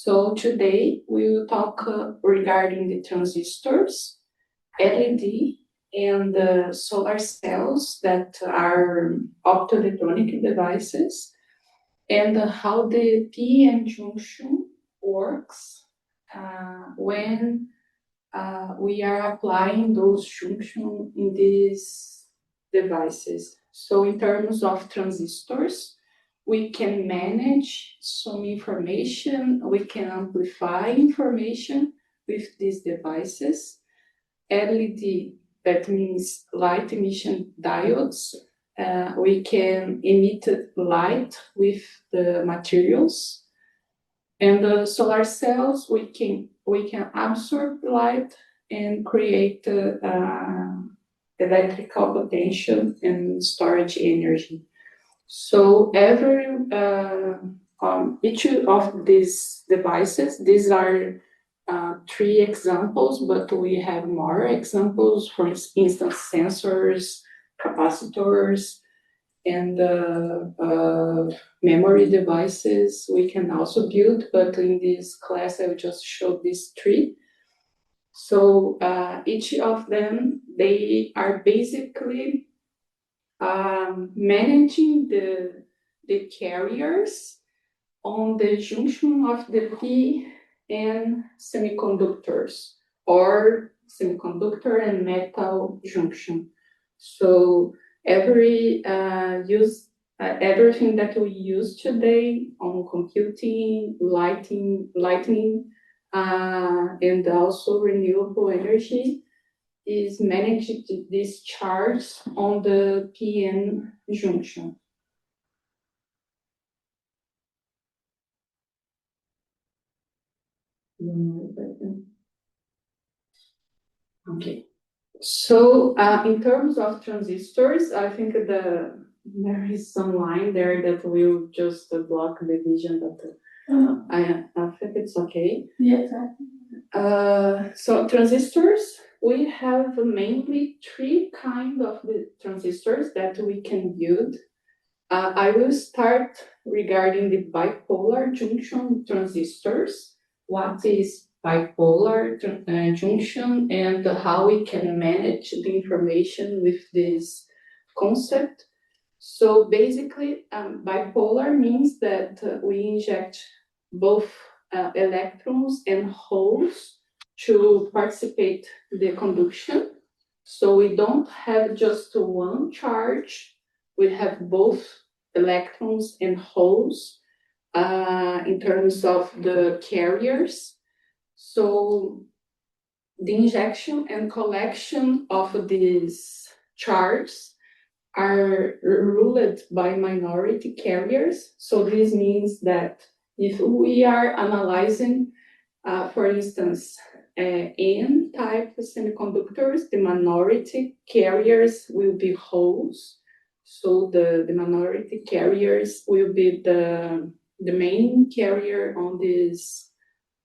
So today we will talk regarding the transistors, LED, and the solar cells that are optoelectronic devices, and how the p-n junction works when we are applying those junctions in these devices. So in terms of transistors, we can manage some information, we can amplify information with these devices. LED, that means light emission diodes. We can emit light with the materials. And the solar cells, we can absorb light and create electrical potential and storage energy. So each of these devices, these are 3 examples, but we have more examples, for instance, sensors, capacitors, and memory devices we can also build, but in this class I will just show these 3. So each of them, they are basically managing the carriers on the junction of the p-n semiconductors, or semiconductor and metal junction. So everything that we use today on computing, lighting, and also renewable energy is managed this charge on the p-n junction. Okay. So in terms of transistors, I think there is some line there that will just block the vision, but I think it's okay. Yes. So transistors, we have mainly 3 kinds of the transistors that we can build. I will start regarding the bipolar junction transistors. What is bipolar junction and how we can manage the information with this concept? So basically, bipolar means that we inject both electrons and holes to participate in the conduction. So we don't have just one charge, we have both electrons and holes in terms of the carriers. So the injection and collection of these charges are ruled by minority carriers. So this means that if we are analyzing, for instance, N-type semiconductors, the minority carriers will be holes. So the minority carriers will be the main carrier on this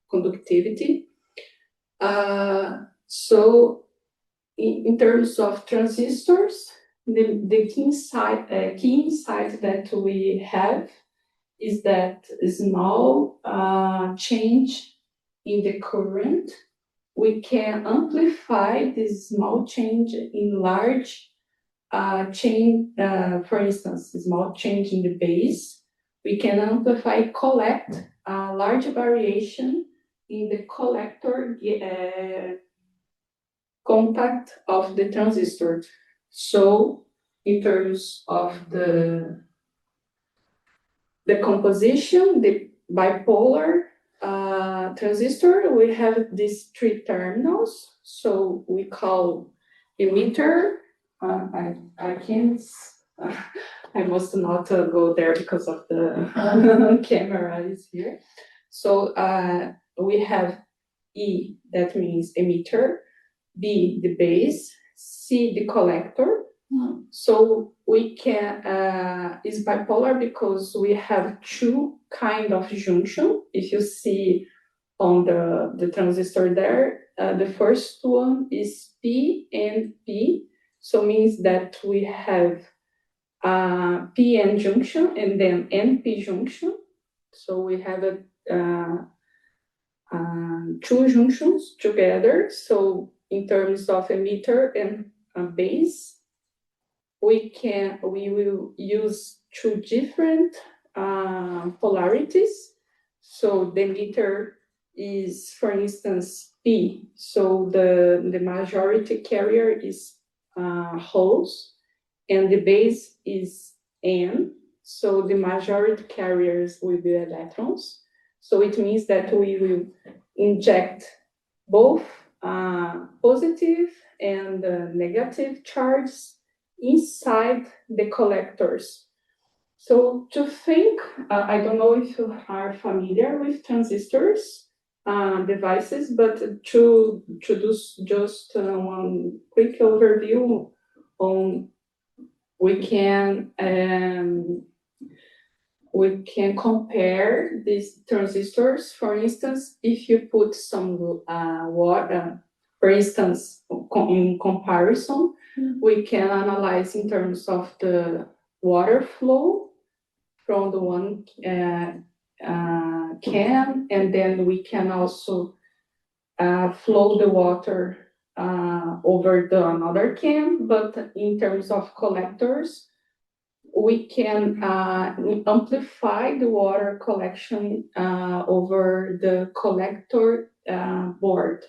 conductivity. So in terms of transistors, the key insight that we have is that a small change in the current, we can amplify this small change in large change, for instance, small change in the base. We can amplify, collect a large variation in the collector contact of the transistor. So in terms of the composition, the bipolar transistor, we have these 3 terminals. So we call emitter. I can't. I must not go there because of the camera is here. So we have E, that means emitter, B, the base, C, the collector. So we can, is bipolar because we have 2 kind of junction. If you see on the transistor there, the first one is P and P. So means that we have p-n junction and then n-p junction. So we have two junctions together. So in terms of emitter and base, we will use two different polarities. So the emitter is, for instance, P. So the majority carrier is holes, and the base is N. So the majority carriers will be electrons. So it means that we will inject both positive and negative charges inside the collectors. So to think, I don't know if you are familiar with transistors devices, but to do just one quick overview on, we can compare these transistors. For instance, if you put some water, for instance, in comparison, we can analyze in terms of the water flow from the one can, and then we can also flow the water over the another can. But in terms of collectors, we can amplify the water collection over the collector board.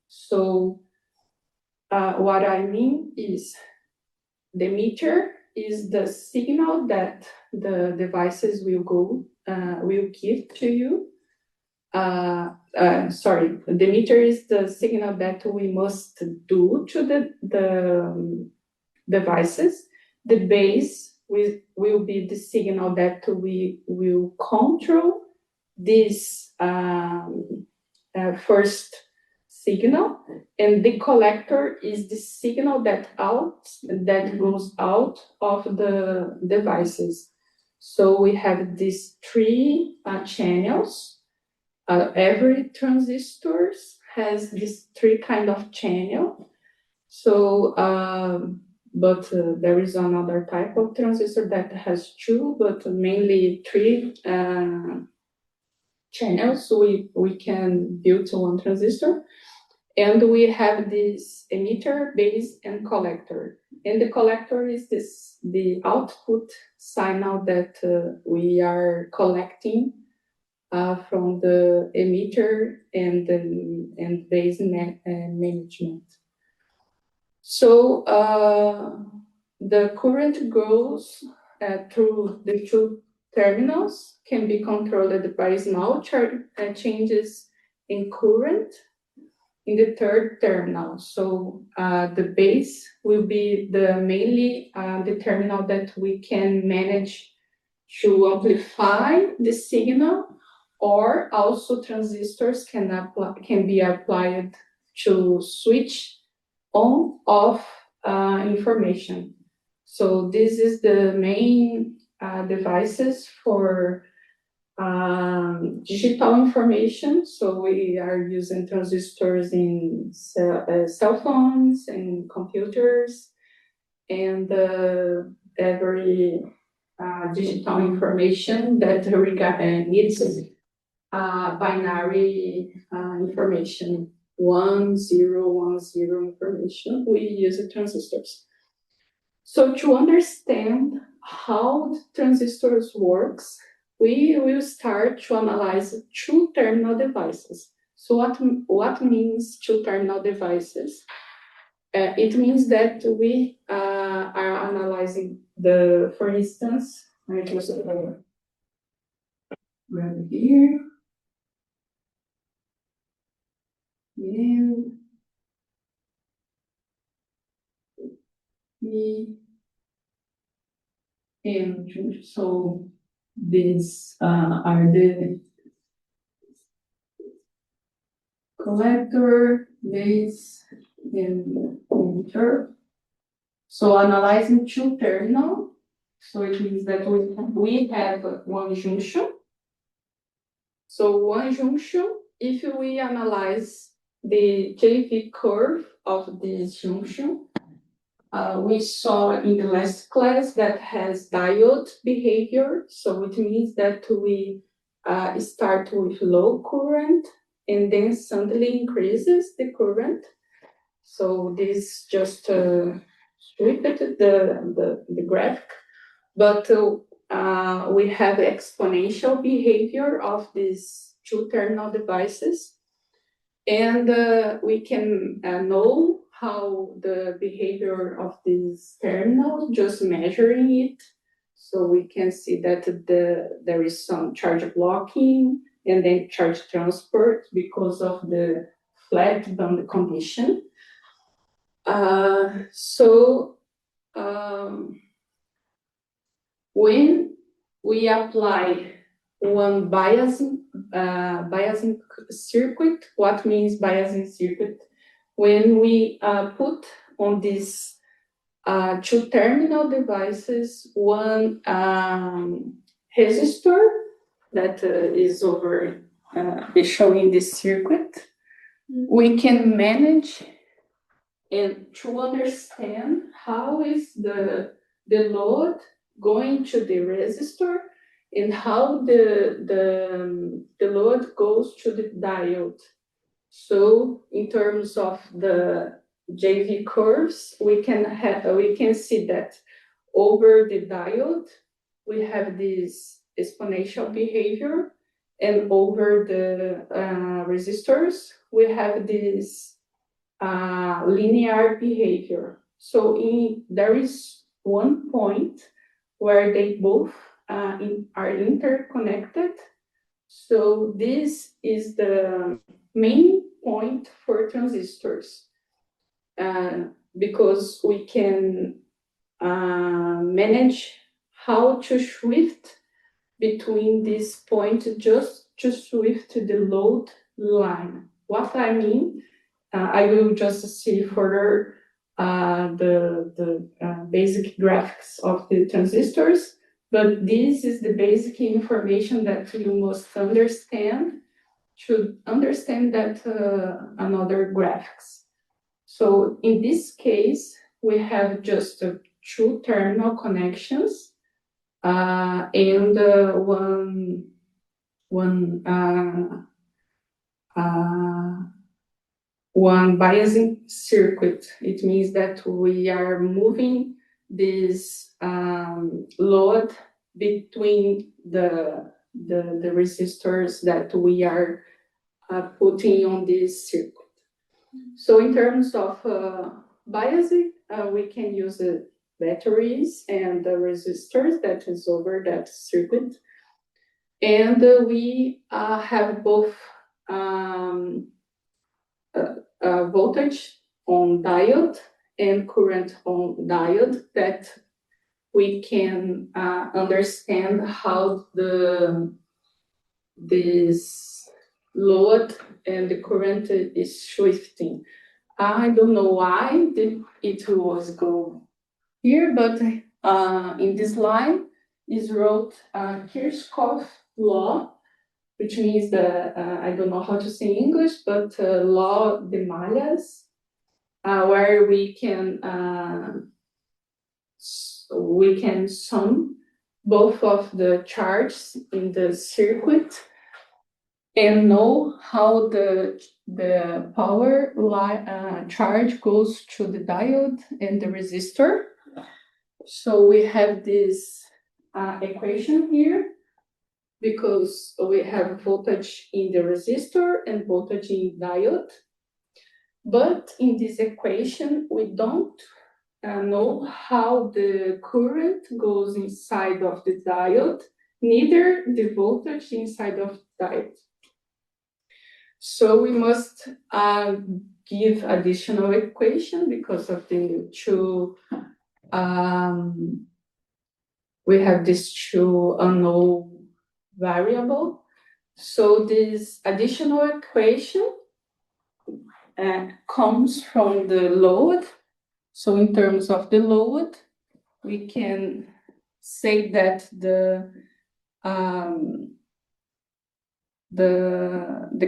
So what I mean is, the meter is the signal that the devices will give to you. Sorry, the meter is the signal that we must do to the devices. The base will be the signal that we will control this first signal, and the collector is the signal that goes out of the devices. So we have these three channels. Every transistor has these three kind of channel. So but there is another type of transistor that has two, but mainly three channels. So we can build one transistor. And we have this emitter, base, and collector. And the collector is the output signal that we are collecting from the emitter and base management. So the current goes through the two terminals, can be controlled by small changes in current in the third terminal. So the base will be mainly the terminal that we can manage to amplify the signal, or also transistors can be applied to switch on off information. So this is the main devices for digital information. So we are using transistors in cell phones and computers, and every digital information that needs binary information, 1 0 1 0 information, we use the transistors. So to understand how the transistors works, we will start to analyze two terminal devices. So what means two terminal devices? It means that we are analyzing for instance, I just grab here. And so these are the collector, base, and emitter. So analyzing two terminal, so it means that we have one junction. So one junction, if we analyze the JV curve of this junction, we saw in the last class that has diode behavior. So it means that we start with low current and then suddenly increases the current. So this just repeated the graph, but we have exponential behavior of these two terminal devices, and we can know how the behavior of these terminals just measuring it. So we can see that there is some charge blocking and then charge transport because of the flat band condition. So when we apply one biasing circuit, what means biasing circuit? When we put on these two terminal devices one resistor that is over is showing this circuit, we can manage and to understand how is the load going to the resistor and how the load goes to the diode. So in terms of the JV curves, we can see that over the diode we have this exponential behavior, and over the resistors we have this linear behavior. So there is one point where they both are interconnected. So this is the main point for transistors, because we can manage how to shift between this point just to shift to the load line. What I mean, I will just see further the basic graphics of the transistors, but this is the basic information that you must understand to understand that another graphics. So in this case, we have just two terminal connections and one biasing circuit. It means that we are moving this load between the resistors that we are putting on this circuit. So in terms of biasing, we can use batteries and the resistors that is over that circuit. And we have both voltage on diode and current on diode that we can understand how this load and the current is shifting. I don't know why it was go here, but in this line is wrote Kirchhoff law, which means I don't know how to say in English, but law de malhas, where we can sum both of the charges in the circuit and know how the power charge goes to the diode and the resistor. So we have this equation here, because we have voltage in the resistor and voltage in diode. But in this equation, we don't know how the current goes inside of the diode, neither the voltage inside of the diode. So we must give additional equation because of the two, we have these two unknown variable. So this additional equation comes from the load. So in terms of the load, we can say that the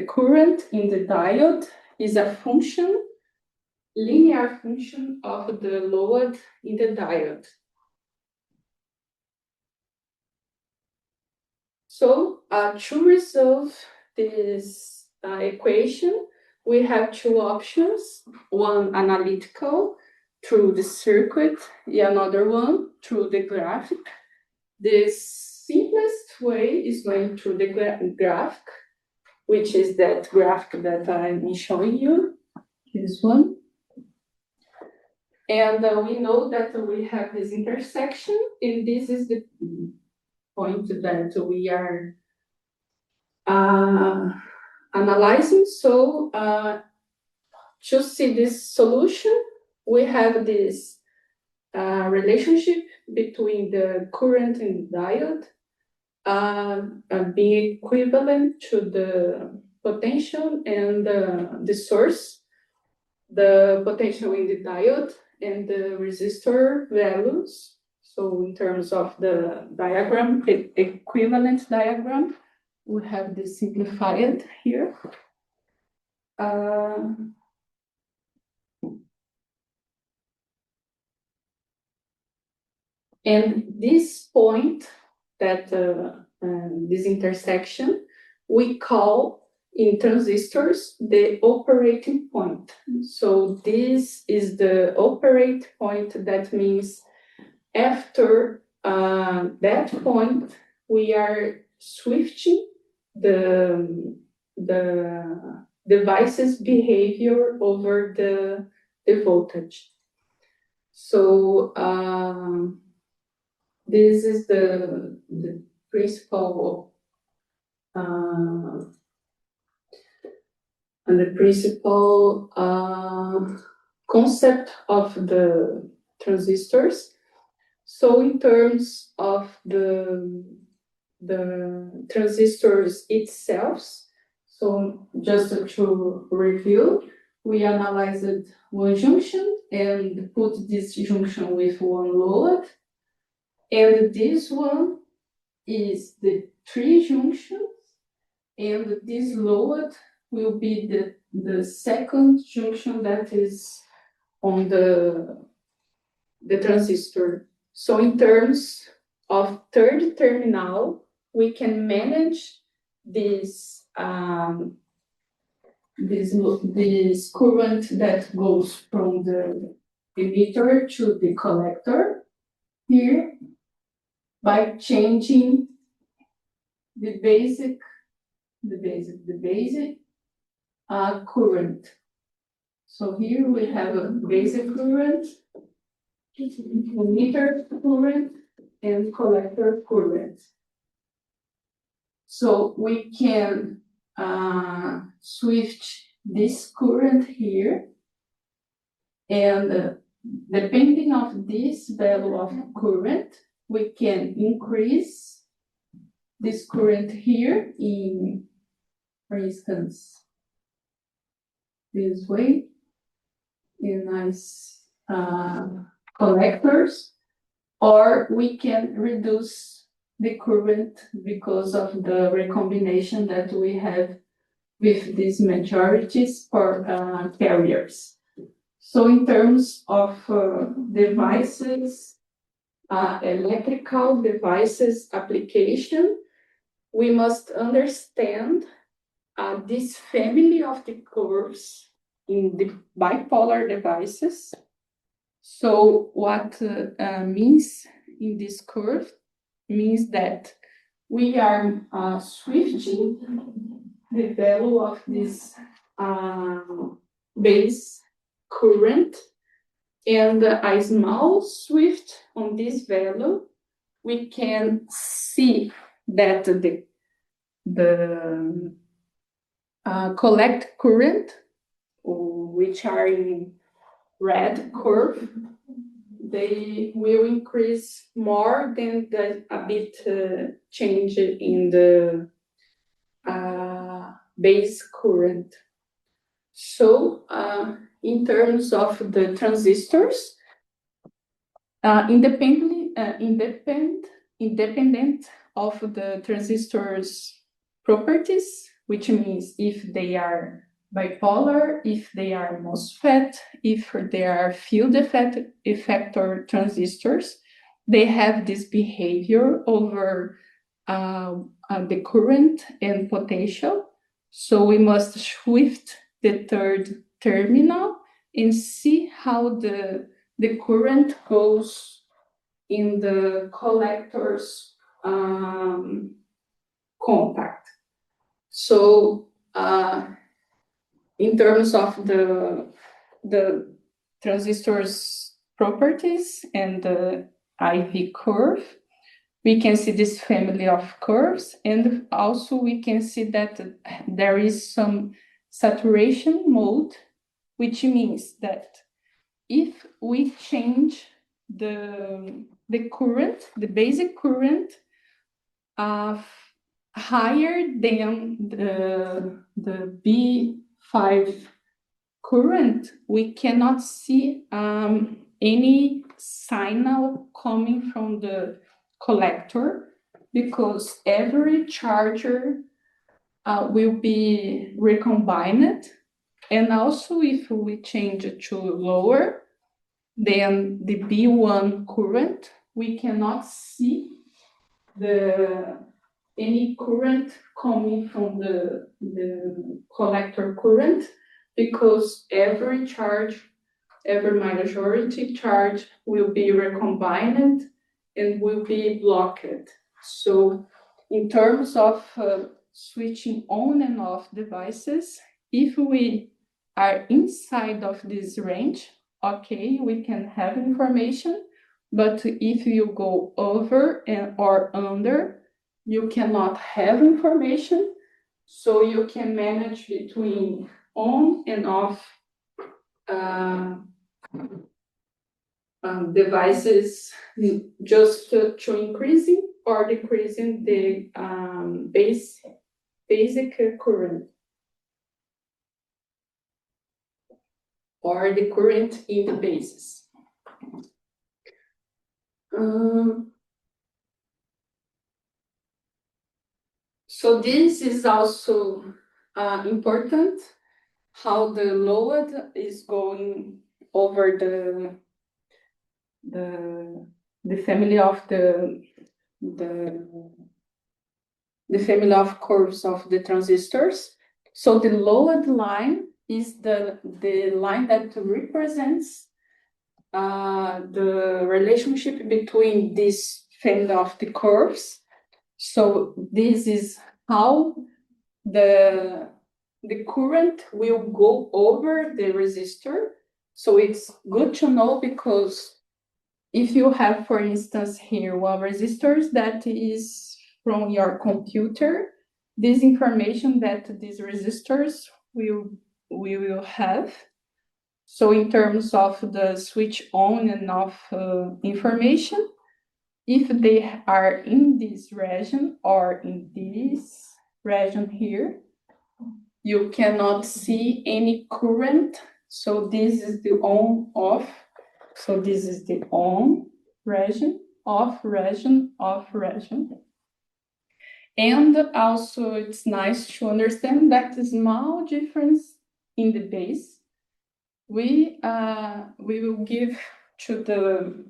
current in the diode is a function, linear function of the load in the diode. So to resolve this equation, we have two options, one analytical through the circuit, and another one through the graphic. The simplest way is going through the graphic, which is that graphic that I'm showing you, this one. And we know that we have this intersection, and this is the point that we are analyzing. So to see this solution, we have this relationship between the current and diode being equivalent to the potential and the source, the potential in the diode and the resistor values. So in terms of the diagram, equivalent diagram, we have this simplified here. And this point, that this intersection, we call in transistors the operating point. So this is the operate point. That means after that point, we are switching the device's behavior over the voltage. So this is the principal concept of the transistors. So in terms of the transistors itself, so just to review, we analyzed one junction and put this junction with one load. And this one is the three junctions, and this load will be the second junction that is on the transistor. So in terms of third terminal, we can manage this this current that goes from the emitter to the collector here by changing the basic current. So here we have a basic current, emitter current, and collector current. So we can switch this current here, and depending on this value of current, we can increase this current here in, for instance, this way, in nice collectors, or we can reduce the current because of the recombination that we have with these majorities for carriers. So in terms of devices, electrical devices application, we must understand this family of the curves in the bipolar devices. So what means in this curve means that we are switching the value of this base current, and a small shift on this value, we can see that the collect current, which are in red curve, they will increase more than a bit change in the base current. So in terms of the transistors, independent of the transistors' properties, which means if they are bipolar, if they are MOSFET, if they are field effector transistors, they have this behavior over the current and potential. So we must shift the third terminal and see how the current goes in the collector's contact. So in terms of the transistor's properties and the IV curve, we can see this family of curves, and also we can see that there is some saturation mode, which means that if we change the current, the basic current, higher than the B5 current, we cannot see any signal coming from the collector, because every charger will be recombined. And also if we change it to lower than the B1 current, we cannot see any current coming from the collector current, because every majority charge will be recombined and will be blocked. So in terms of switching on and off devices, if we are inside of this range, okay, we can have information, but if you go over or under, you cannot have information. So you can manage between on and off devices, just to increasing or decreasing the basic current, or the current in the basis. So this is also important, how the load is going over the family of the family of curves of the transistors. So the load line is the line that represents the relationship between this family of the curves. So this is how the current will go over the resistor. So it's good to know, because if you have, for instance, here one resistor that is from your computer, this information that these resistors will have. So in terms of the switch on and off information, if they are in this region or in this region here, you cannot see any current. So this is the on off. So this is the on region, off region, off region. And also it's nice to understand that the small difference in the base, we will give to the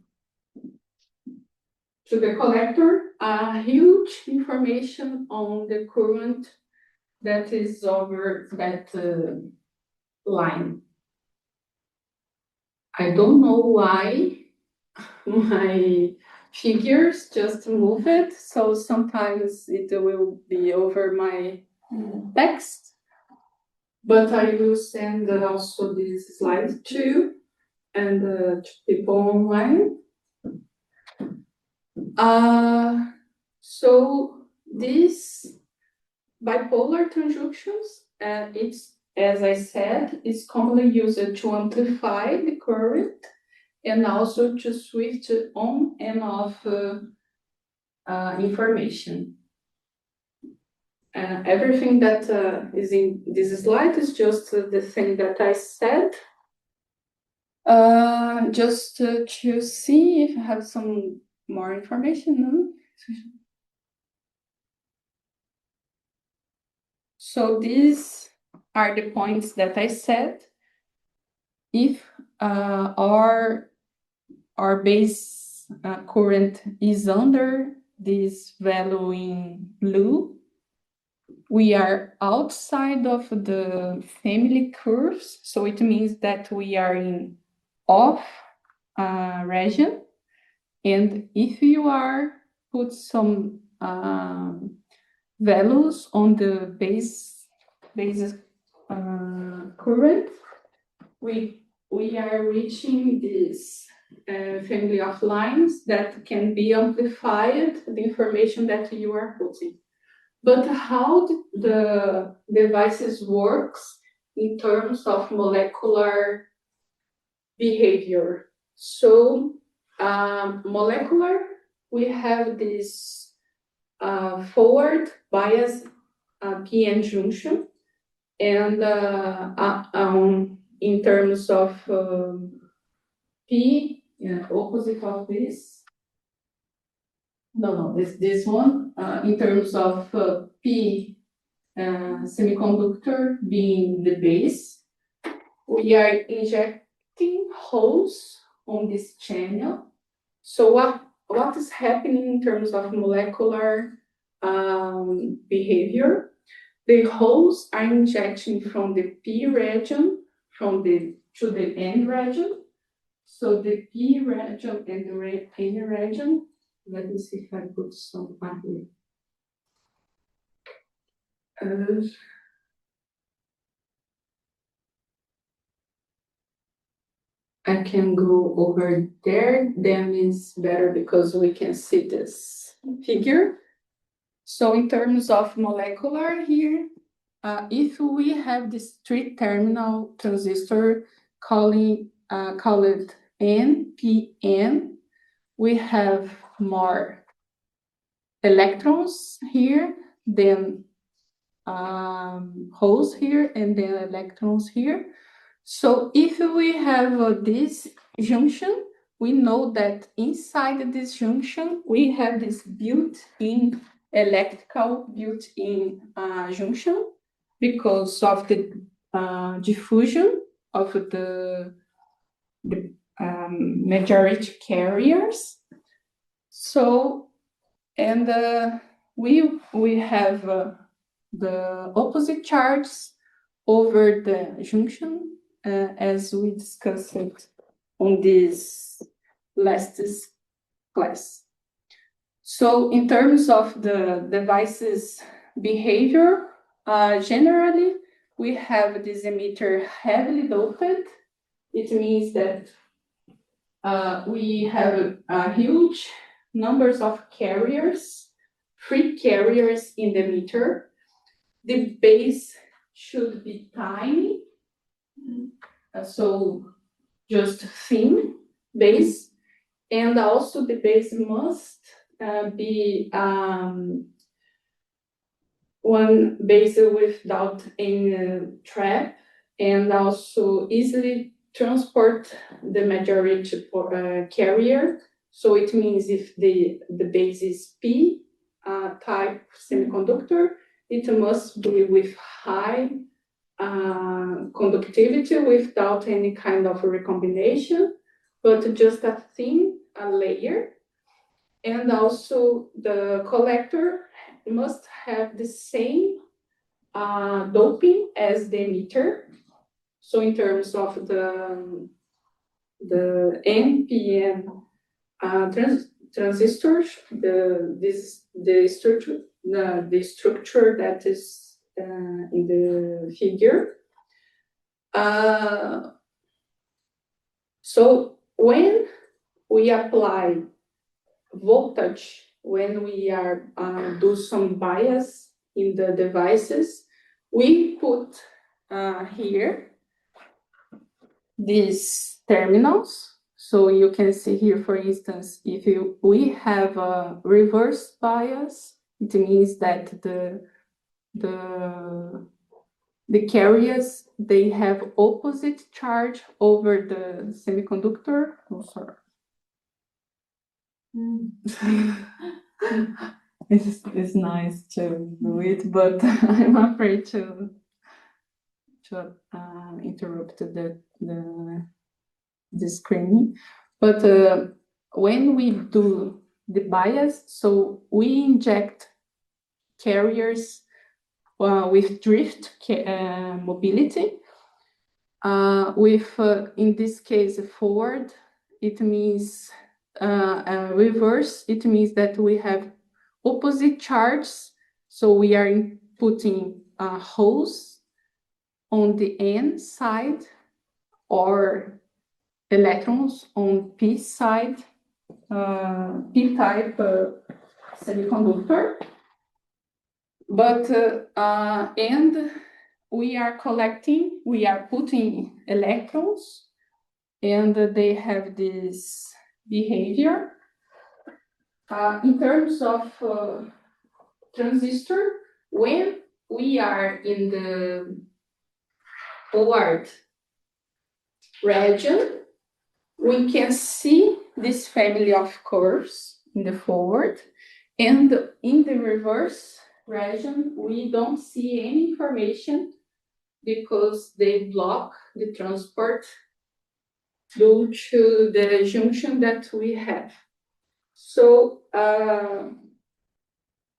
collector a huge information on the current that is over that line. I don't know why my figures just move it, so sometimes it will be over my text, but I will send also this slide too, and to people online. So these bipolar conjunctions, it's, as I said, is commonly used to amplify the current and also to switch on and off information. Everything that is in this slide is just the thing that I said. Just to see if I have some more information. No? So these are the points that I said. If our base current is under this value in blue, we are outside of the family curves, so it means that we are in off region. And if you are put some values on the basis current, we are reaching this family of lines that can be amplified, the information that you are putting. But how the devices works in terms of molecular behavior? So molecular, we have this forward bias PN junction, and in terms of P, opposite of this. No, this one. In terms of P semiconductor being the base, we are injecting holes on this channel. So what is happening in terms of molecular behavior? The holes are injecting from the P region to the N region. So the P region and the N region. Let me see if I put some here. I can go over there, then it's better because we can see this figure. So in terms of molecular here, if we have this three-terminal transistor called NPN, we have more electrons here than holes here, and then electrons here. So if we have this junction, we know that inside this junction, we have this built-in electrical built-in junction because of the diffusion of the majority carriers. So, and we have the opposite charges over the junction, as we discussed on this last class. So in terms of the device's behavior, generally, we have this emitter heavily doped. It means that we have huge numbers of carriers, free carriers in the emitter. The base should be tiny, so just thin base, and also the base must be one base without any trap, and also easily transport the majority carrier. So it means if the base is P type semiconductor, it must be with high conductivity without any kind of recombination, but just a thin layer. And also the collector must have the same doping as the emitter. So in terms of the NPN transistors, the structure that is in the figure. So when we apply voltage, when we are do some bias in the devices, we put here these terminals. So you can see here, for instance, if we have a reverse bias, it means that the carriers, they have opposite charge over the semiconductor. Oh, sorry. It's nice to do it, but I'm afraid to interrupt the screen. But when we do the bias, so we inject carriers with drift mobility. In this case, forward, it means reverse. It means that we have opposite charges. So we are putting holes on the N side or electrons on P side, P-type semiconductor. But and we are putting electrons, and they have this behavior. In terms of transistor, when we are in the forward region, we can see this family of curves in the forward, and in the reverse region, we don't see any information because they block the transport due to the junction that we have. So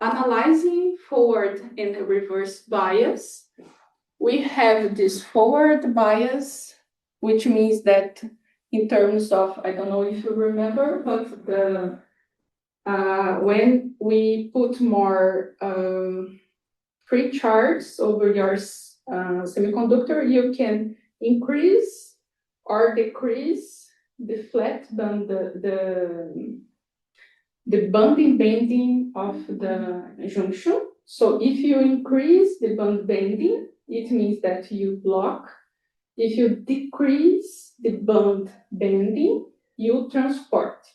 analyzing forward and reverse bias, we have this forward bias, which means that in terms of, I don't know if you remember, but when we put more free charge over your semiconductor, you can increase or decrease the flat band, the bending of the junction. So if you increase the band bending, it means that you block. If you decrease the band bending, you transport.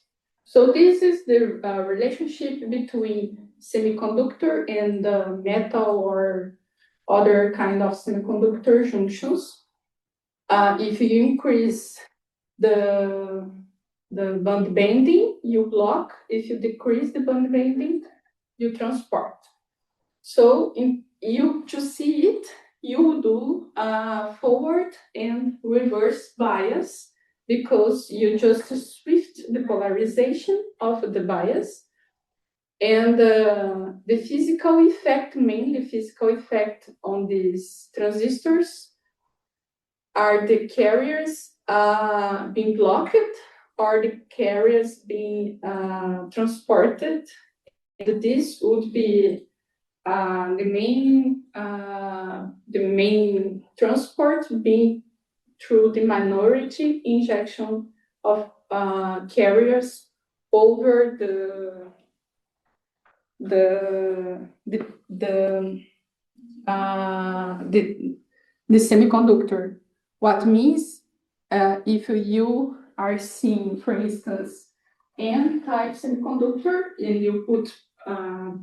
So this is the relationship between semiconductor and metal or other kind of semiconductor junctions. If you increase the band bending, you block. If you decrease the band bending, you transport. So to see it, you do forward and reverse bias, because you just shift the polarization of the bias. And the physical effect, mainly physical effect on these transistors, are the carriers being blocked or the carriers being transported. And this would be the main transport being through the minority injection of carriers over the semiconductor. What means if you are seeing, for instance, N-type semiconductor and you put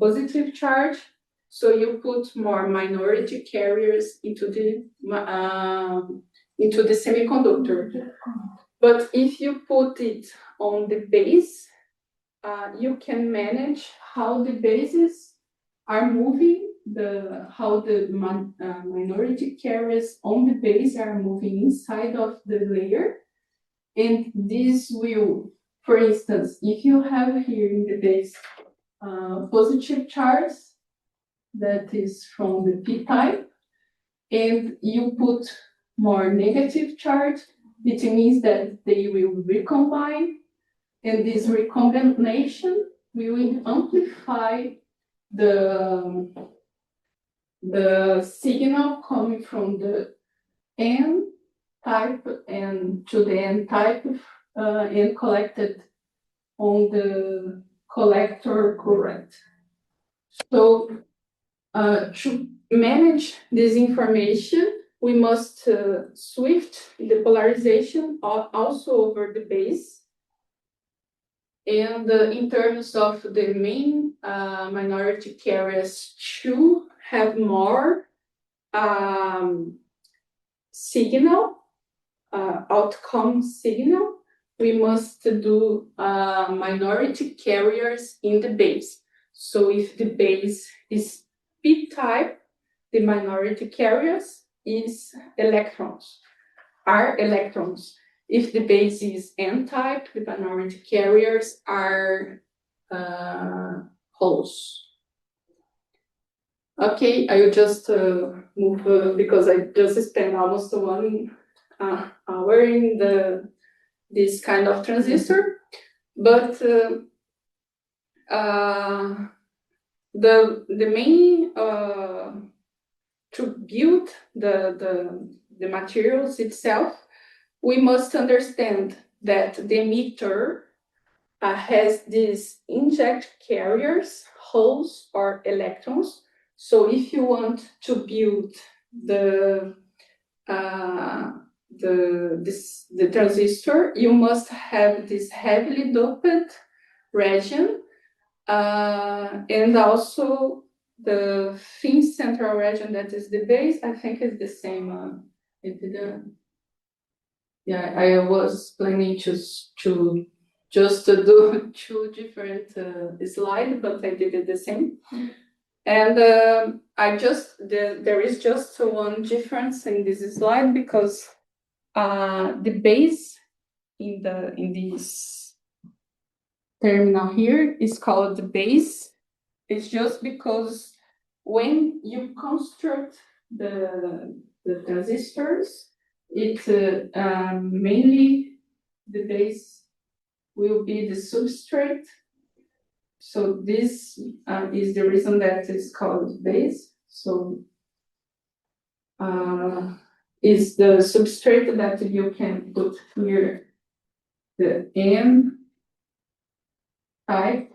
positive charge, so you put more minority carriers into the semiconductor. But if you put it on the base, you can manage how the bases are moving, how the minority carriers on the base are moving inside of the layer. And this will, for instance, if you have here in the base positive charge that is from the p-type, and you put more negative charge, it means that they will recombine, and this recombination will amplify the signal coming from the N-type and to the N-type and collected on the collector current. So to manage this information, we must shift the polarization also over the base. And in terms of the main minority carriers to have more signal, outcome signal, we must do minority carriers in the base. So if the base is p-type, the minority carriers are electrons. If the base is N-type, the minority carriers are holes. Okay, I will just move because I just spent almost 1 hour in this kind of transistor, but the main to build the materials itself, we must understand that the emitter has these inject carriers, holes or electrons. So if you want to build the the transistor, you must have this heavily doped region, and also the thin central region that is the base. I think is the same. Yeah, I was planning to just do two different slides, but I did it the same. And there is just one difference in this slide because the base in this terminal here is called the base. It's just because when you construct the transistors, it mainly the base will be the substrate. So this is the reason that it's called base. So is the substrate that you can put here the N type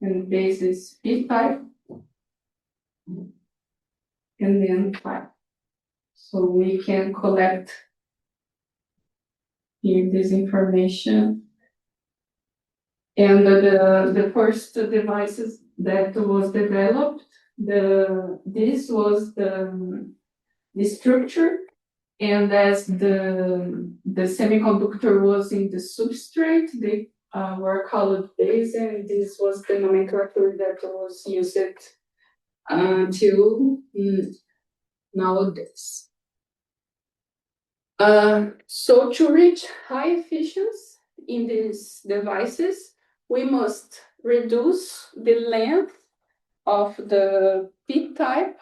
and base is P type and then type. So we can collect here this information. And the first devices that was developed, this was the structure, and as the semiconductor was in the substrate, they were called base, and this was the nomenclature that was used until nowadays. So to reach high efficiency in these devices, we must reduce the length of the P type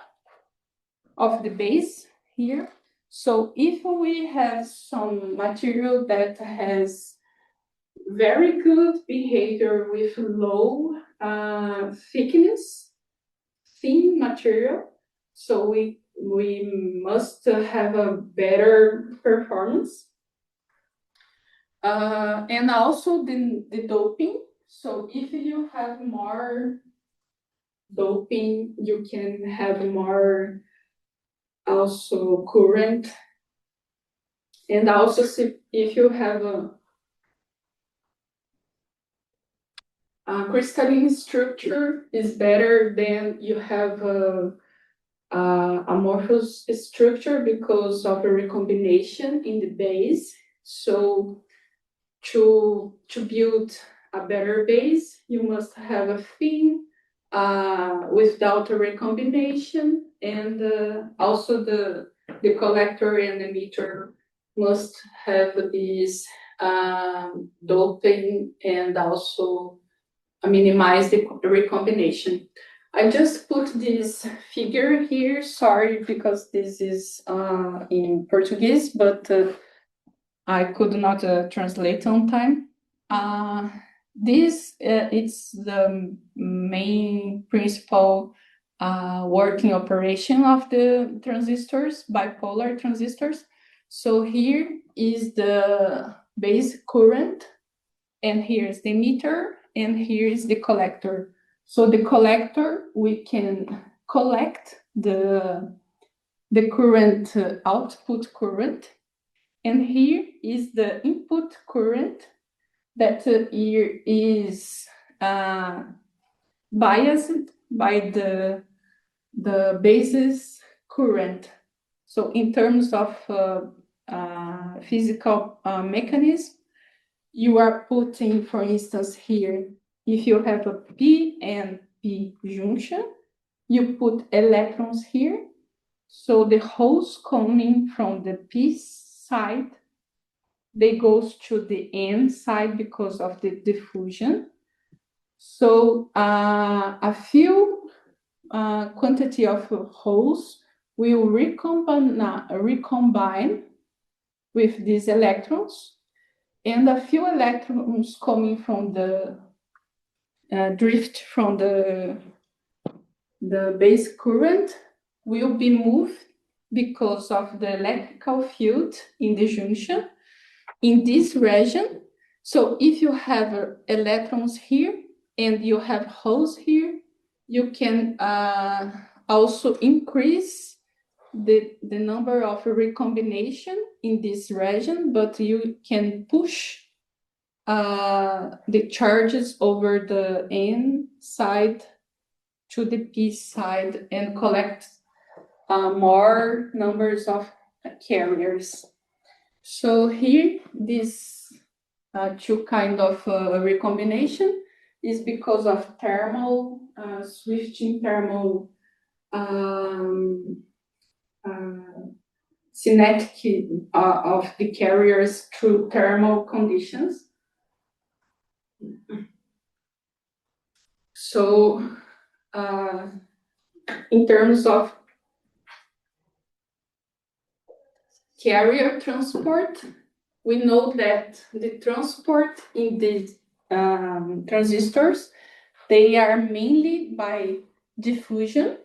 of the base here. So if we have some material that has very good behavior with low thickness, thin material, so we must have a better performance. And also the doping. So if you have more doping, you can have more also current. And also if you have a crystalline structure is better than you have a amorphous structure because of a recombination in the base. So to build a better base, you must have a thin without a recombination, and also the collector and emitter must have this doping and also minimize the recombination. I just put this figure here, sorry, because this is in Portuguese, but I could not translate on time. This it's the main principal working operation of the transistors, bipolar transistors. So here is the base current, and here's the emitter, and here is the collector. So the collector, we can collect the current, output current, and here is the input current that here is biased by the basis current. So in terms of physical mechanism, you are putting, for instance, here, if you have a P and P junction, you put electrons here. So the holes coming from the P side, they goes to the N side because of the diffusion. So a few quantity of holes will recombine with these electrons, and a few electrons coming from the drift from the base current will be moved because of the electrical field in the junction in this region. So if you have electrons here and you have holes here, you can also increase the number of recombination in this region, but you can push the charges over the N side to the P side and collect more numbers of carriers. So here, this two kind of recombination is because of thermal switching, thermal kinetic of the carriers through thermal conditions. So in terms of carrier transport, we know that the transport in the transistors, they are mainly by diffusion.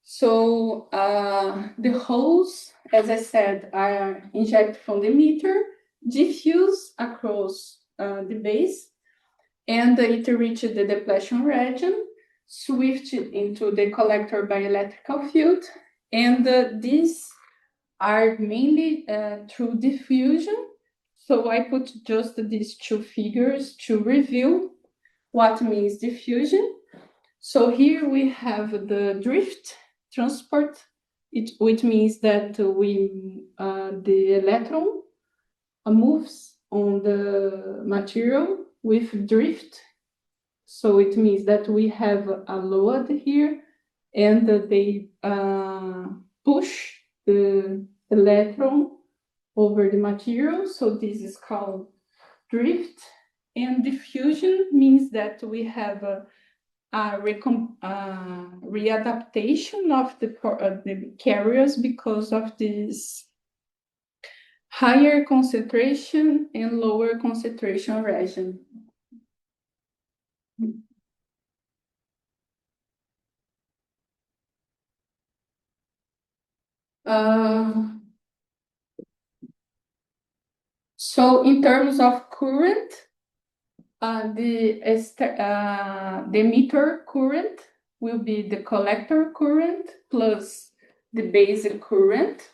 So the holes, as I said, are injected from the emitter, diffuse across the base, and it reaches the depletion region, switched into the collector by electrical field, and these are mainly through diffusion. So I put just these two figures to review what means diffusion. So here we have the drift transport, which means that the electron moves on the material with drift. So it means that we have a load here, and they push the electron over the material. So this is called drift. And diffusion means that we have a readaptation of the carriers because of this higher concentration and lower concentration region. So in terms of current, the emitter current will be the collector current plus the basic current.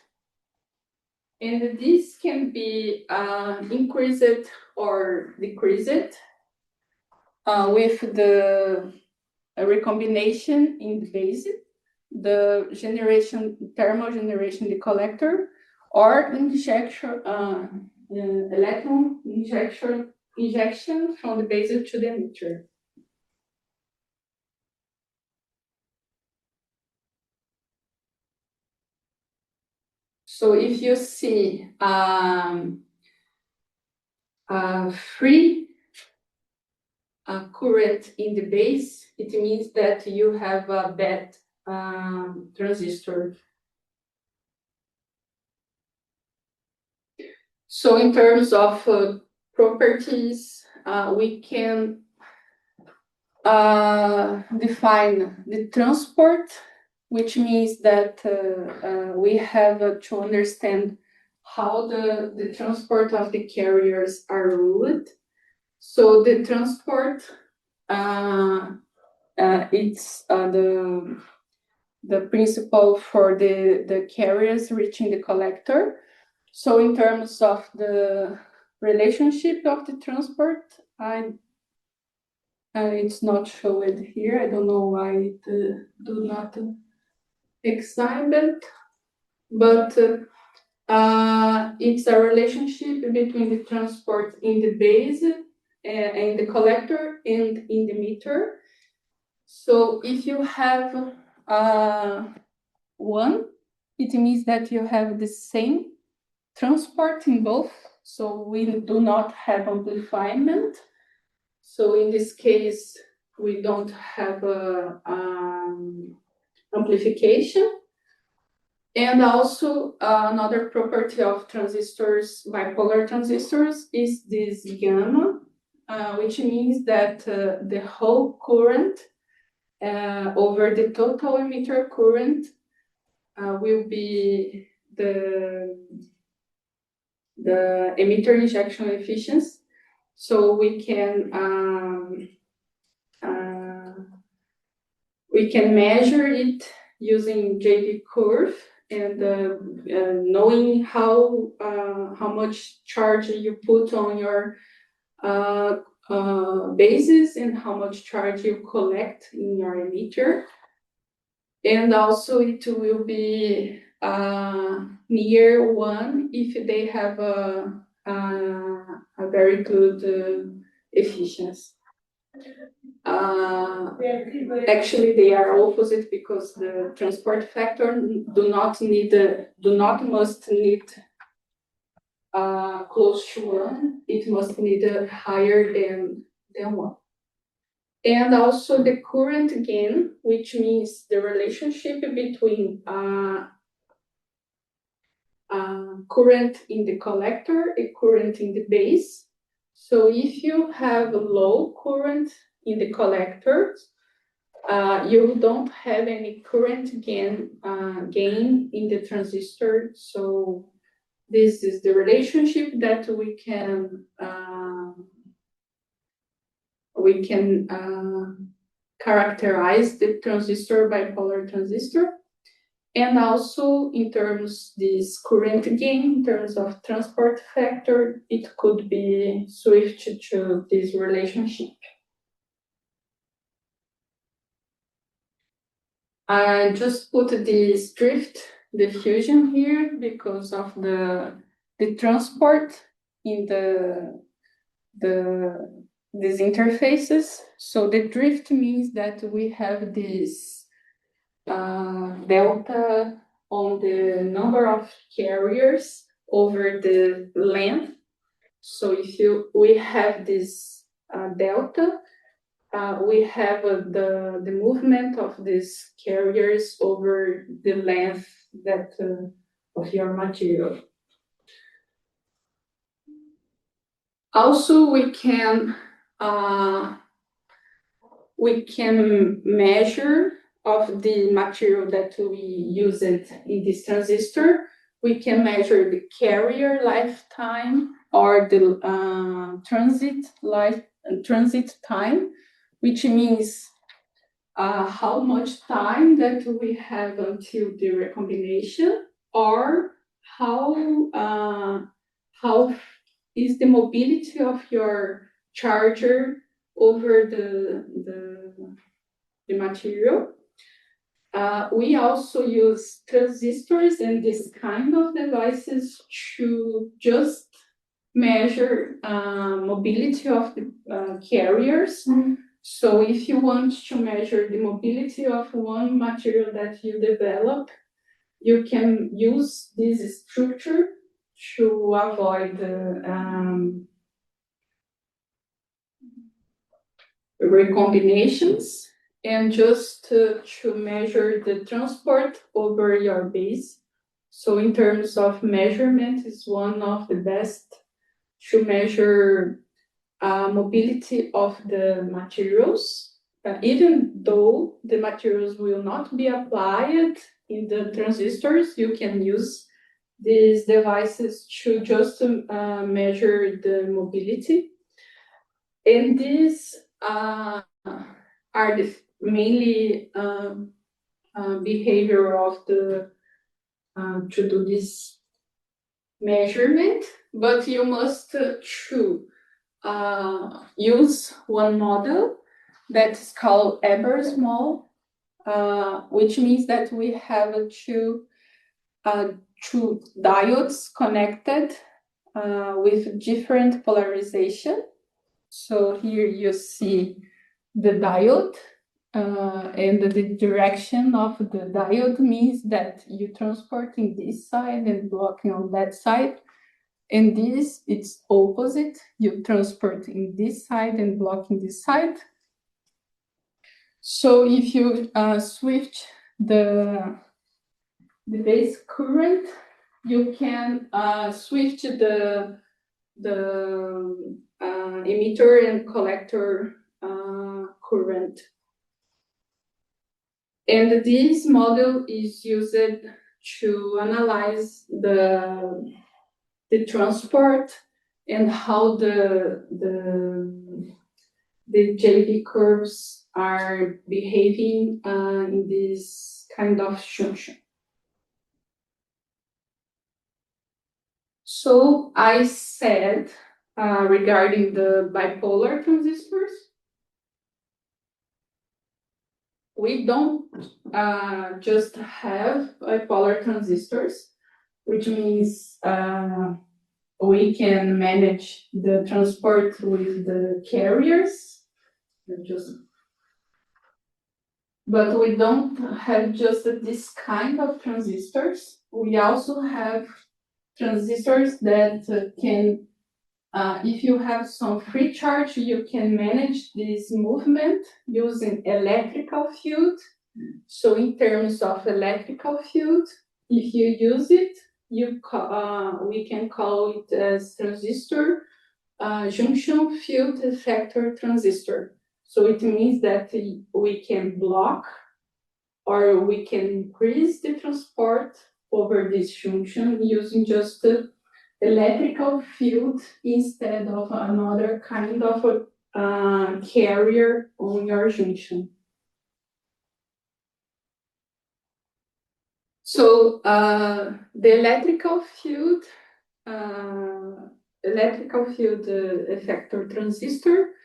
And this can be increased or decreased with the recombination in the base, the thermal generation, the collector, or injection, electron injection from the base to the emitter. So if you see free current in the base, it means that you have a bad transistor. So in terms of properties, we can define the transport, which means that we have to understand how the transport of the carriers are ruled. So the transport, it's the principle for the carriers reaching the collector. So in terms of the relationship of the transport, it's not shown here. I don't know why it do not exhibit, but it's a relationship between the transport in the base and the collector and in the emitter. So if you have one, it means that you have the same transport in both. So we do not have amplifiement. So in this case, we don't have amplification. And also another property of transistors, bipolar transistors, is this gamma, which means that the whole current over the total emitter current will be the emitter injection efficiency. So we can measure it using JV curve and knowing how much charge you put on your bases and how much charge you collect in your emitter. And also it will be near 1 if they have a very good efficiency. Actually, they are opposite because the transport factor must need close to 1. It must need higher than 1. And also the current gain, which means the relationship between current in the collector and current in the base. So if you have low current in the collectors, you don't have any current gain in the transistor. So this is the relationship that we can characterize the transistor, bipolar transistor. And also in terms this current gain, in terms of transport factor, it could be switched to this relationship. I just put this drift diffusion here because of the transport in these interfaces. So the drift means that we have this delta on the number of carriers over the length. So if we have this delta, we have the movement of these carriers over the length that of your material. Also, we can measure of the material that we used in this transistor. We can measure the carrier lifetime or the transit time, which means how much time that we have until the recombination, or how is the mobility of your charger over the material. We also use transistors and this kind of devices to just measure mobility of the carriers. So if you want to measure the mobility of one material that you develop, you can use this structure to avoid recombinations and just to measure the transport over your base. So in terms of measurement, is one of the best to measure mobility of the materials, even though the materials will not be applied in the transistors. You can use these devices to just measure the mobility. And these are the mainly behavior of the to do this measurement, but you must use one model that is called Ebersmall, which means that we have two diodes connected with different polarization. So here you see the diode, and the direction of the diode means that you transporting this side and blocking on that side. And this, it's opposite. You transporting this side and blocking this side. So if you switch the base current, you can switch the emitter and collector current. And this model is used to analyze the transport and how the JB curves are behaving in this kind of junction. So I said regarding the bipolar transistors, we don't just have bipolar transistors, which means we can manage the transport with the carriers. But we don't have just this kind of transistors. We also have transistors that can, if you have some free charge, you can manage this movement using electrical field. So in terms of electrical field, if you use it, we can call it as transistor junction field effector transistor. So it means that we can block or we can increase the transport over this junction using just the electrical field instead of another kind of carrier on your junction. So the electrical field effector transistor,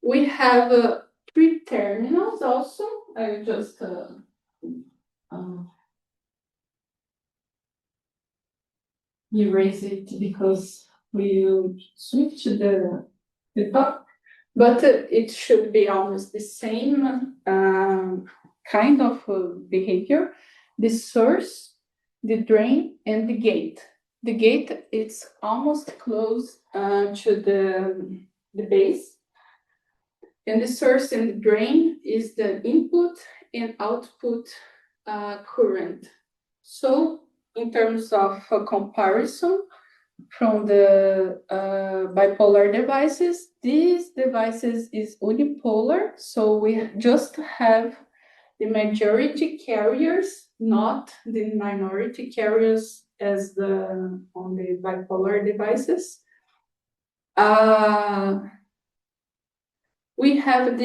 we have 3 terminals also. I just erase it because we will switch the top, but it should be almost the same kind of behavior. The source, the drain, and the gate. The gate is almost close to the base, and the source and the drain is the input and output current. So in terms of a comparison from the bipolar devices, these devices is unipolar, so we just have the majority carriers, not the minority carriers as on the bipolar devices. We have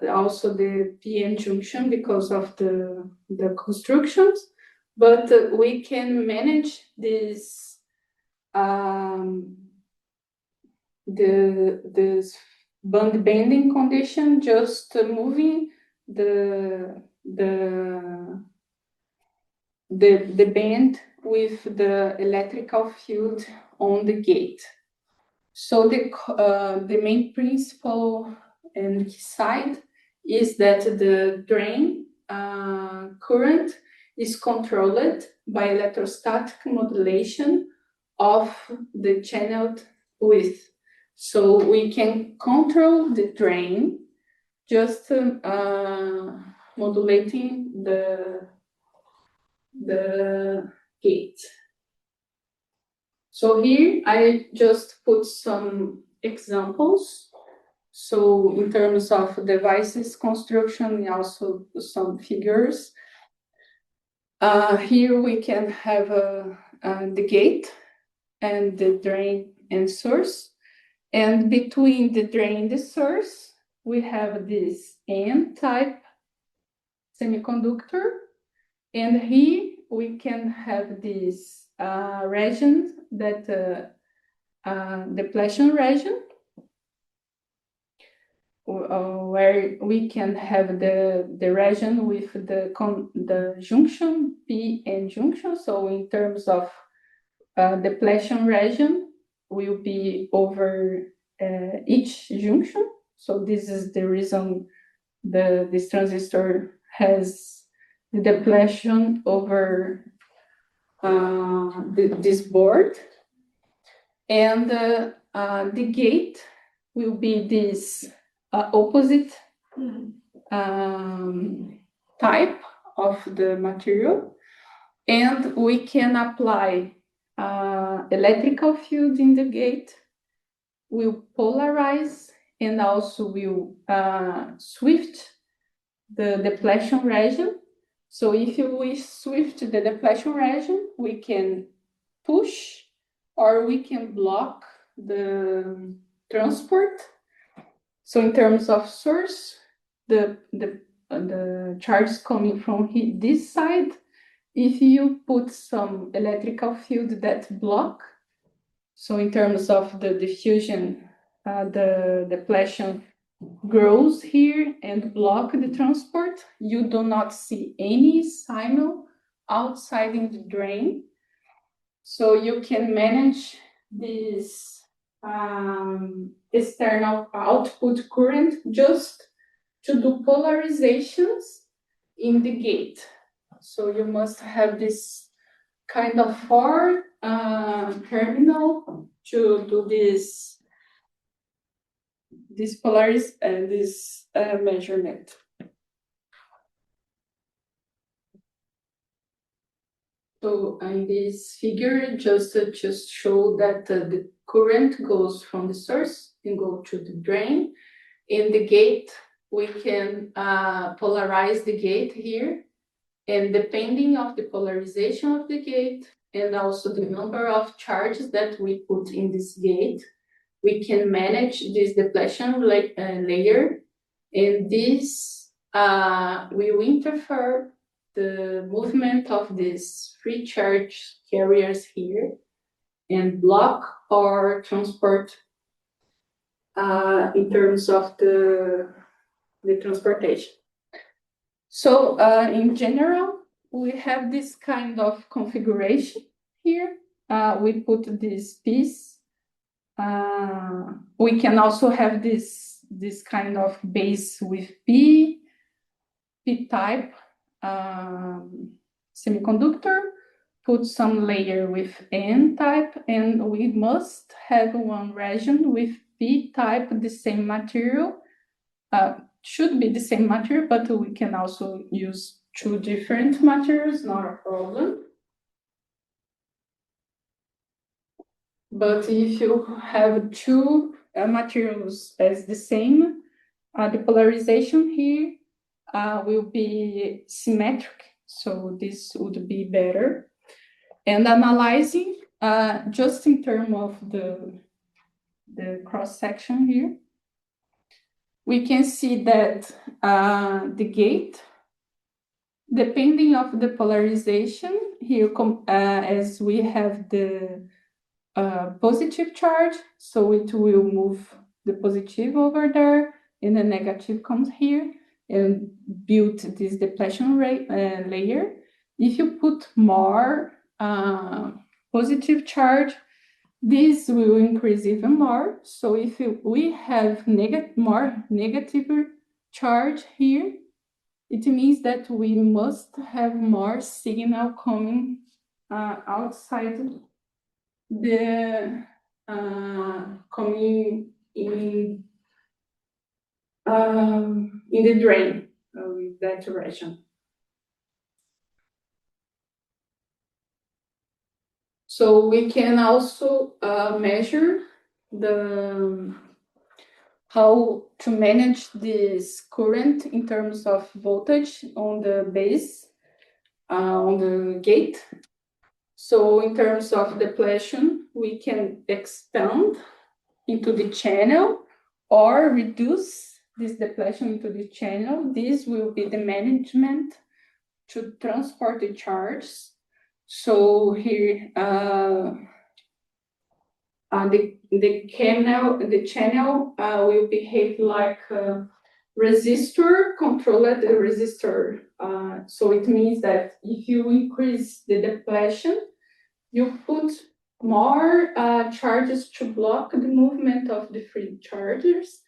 also the PN junction because of the constructions, but we can manage this this band bending condition just moving the band with the electrical field on the gate. So the main principle and side is that the drain current is controlled by electrostatic modulation of the channeled width. So we can control the drain just modulating the gate. So here I just put some examples. So in terms of devices construction, also some figures. Here we can have the gate and the drain and source. And between the drain and the source, we have this N-type semiconductor. And here we can have this region that depletion region, where we can have the region with the junction P and junction. So in terms of depletion region will be over each junction. So this is the reason this transistor has the depletion over this board. And the gate will be this opposite type of the material, and we can apply electrical field in the gate, will polarize, and also will shift the depletion region. So if we shift the depletion region, we can push or we can block the transport. So in terms of source, the charge coming from this side, if you put some electrical field that block, so in terms of the diffusion, the depletion grows here and block the transport, you do not see any signal outside in the drain. So you can manage this external output current just to do polarizations in the gate. So you must have this kind of four terminal to do this measurement. So in this figure, just show that the current goes from the source and go to the drain. In the gate, we can polarize the gate here, and depending of the polarization of the gate and also the number of charges that we put in this gate, we can manage this depletion layer, and this will interfere the movement of these free charge carriers here and block or transport in terms of the transportation. So in general, we have this kind of configuration here. We put this piece. We can also have this kind of base with P-type semiconductor, put some layer with N-type, and we must have one region with P-type, the same material. Should be the same material, but we can also use two different materials, not a problem. But if you have two materials as the same, the polarization here will be symmetric, so this would be better. And analyzing just in terms of the cross section here, we can see that the gate, depending of the polarization here, as we have the positive charge, so it will move the positive over there, and the negative comes here and build this depletion layer. If you put more positive charge, this will increase even more. So if we have more negative charge here, it means that we must have more signal coming outside the coming in the drain with that direction. So we can also measure how to manage this current in terms of voltage on the base, on the gate. So in terms of depletion, we can expand into the channel or reduce this depletion into the channel. This will be the management to transport the charges. So here, the channel will behave like a resistor, controlled resistor. So it means that if you increase the depletion, you put more charges to block the movement of the free charges,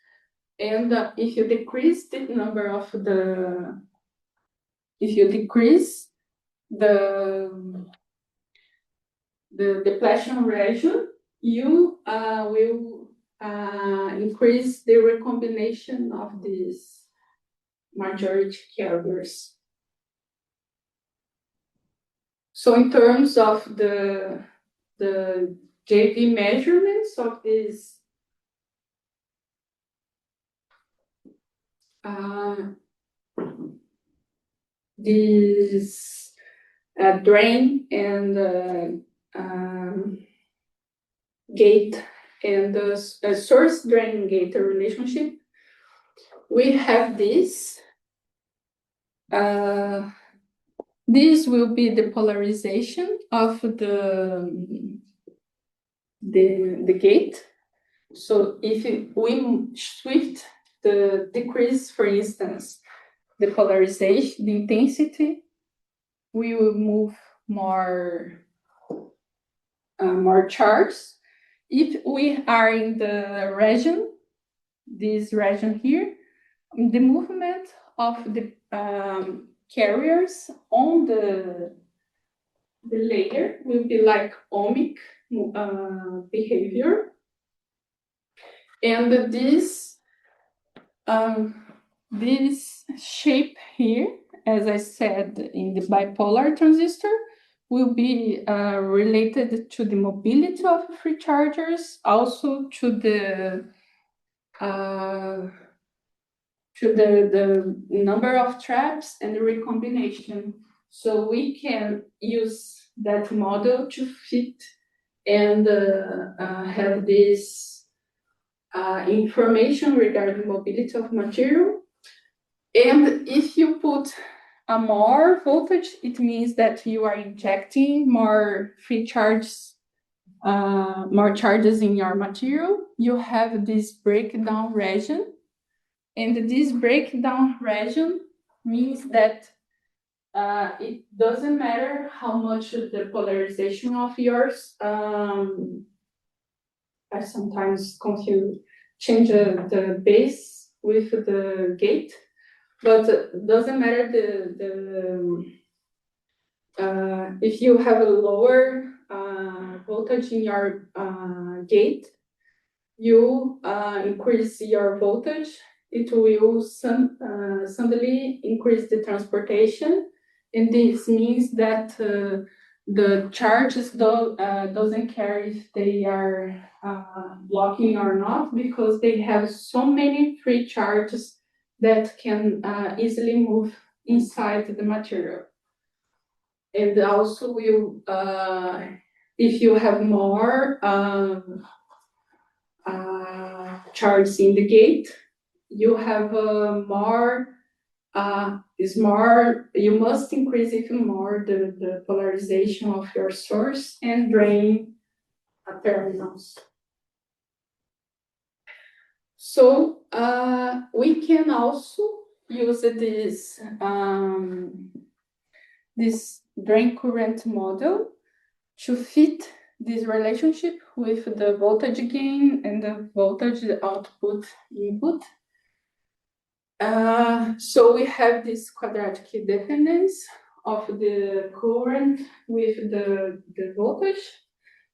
and if you decrease the number of if you decrease the depletion region, you will increase the recombination of this majority carriers. So in terms of the JV measurements of this drain and gate and the source drain gate relationship, we have this. This will be the polarization of the gate. So if we shift the decrease, for instance, the polarization, the intensity, we will move more charge. If we are in the region, this region here, the movement of the carriers on the layer will be like ohmic behavior. And this shape here, as I said, in the bipolar transistor, will be related to the mobility of free chargers, also to the number of traps and the recombination. So we can use that model to fit and have this information regarding mobility of material. And if you put a more voltage, it means that you are injecting more free charges, more charges in your material. You have this breakdown region. And this breakdown region means that it doesn't matter how much the polarization of yours. I sometimes change the base with the gate, but it doesn't matter if you have a lower voltage in your gate, you increase your voltage, it will suddenly increase the transportation, and this means that the charges doesn't care if they are blocking or not, because they have so many free charges that can easily move inside the material. And also will, if you have more charges in the gate, you have you must increase even more the polarization of your source and drain terminals. So we can also use this drain current model to fit this relationship with the voltage gain and the voltage output input. So we have this quadratic dependence of the current with the voltage.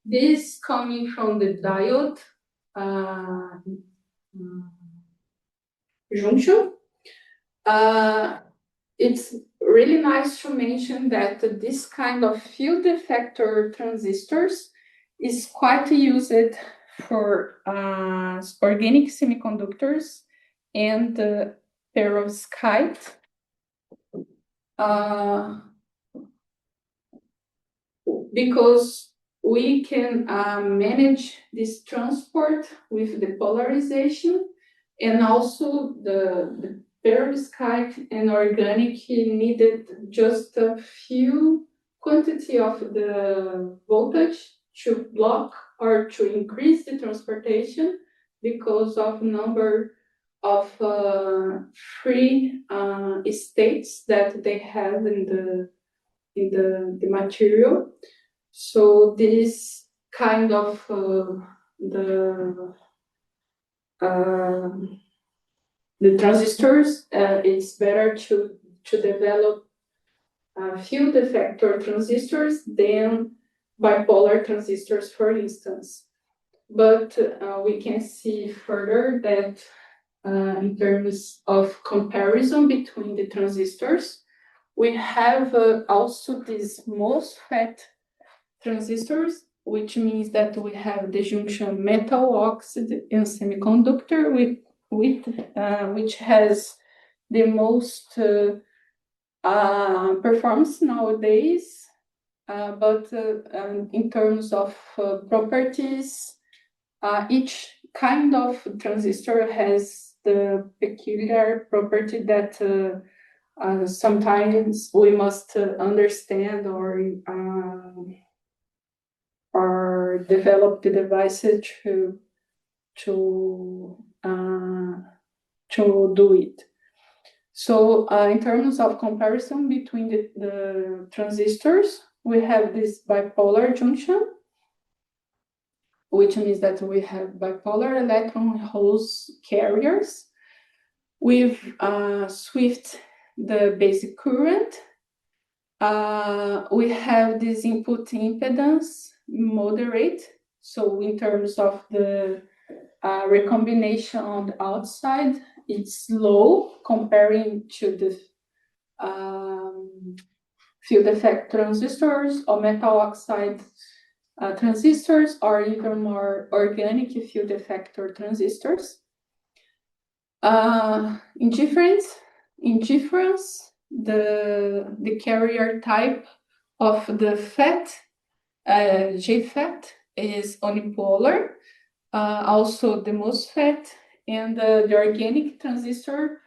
This coming from the diode junction. It's really nice to mention that this kind of field effector transistors is quite used for organic semiconductors and perovskite. Because we can manage this transport with the polarization, and also the perovskite and organic needed just a few quantity of the voltage to block or to increase the transportation because of number of free states that they have in the material. So this kind of the transistors, it's better to develop field effector transistors than bipolar transistors, for instance. But we can see further that in terms of comparison between the transistors. We have also these MOSFET transistors, which means that we have the junction metal oxide and semiconductor which has the most performance nowadays. But in terms of properties, each kind of transistor has the peculiar property that sometimes we must understand or develop the device to do it. So in terms of comparison between the transistors, we have this bipolar junction, which means that we have bipolar electron holes carriers. We've switched the basic current. We have this input impedance moderate. So in terms of the recombination on the outside, it's low comparing to the field effect transistors or metal oxide transistors, or even more organic field effector transistors. In difference, the carrier type of the FET, JFET, is unipolar. Also, the MOSFET and the organic transistor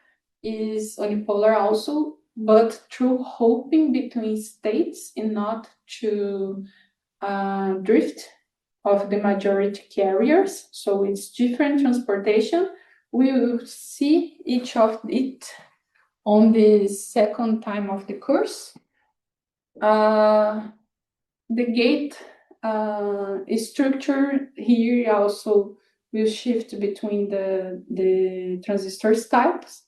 is unipolar also, but through hopping between states and not to drift of the majority carriers. So it's different transportation. We will see each of it on the second time of the course. The gate structure here also will shift between the transistors types.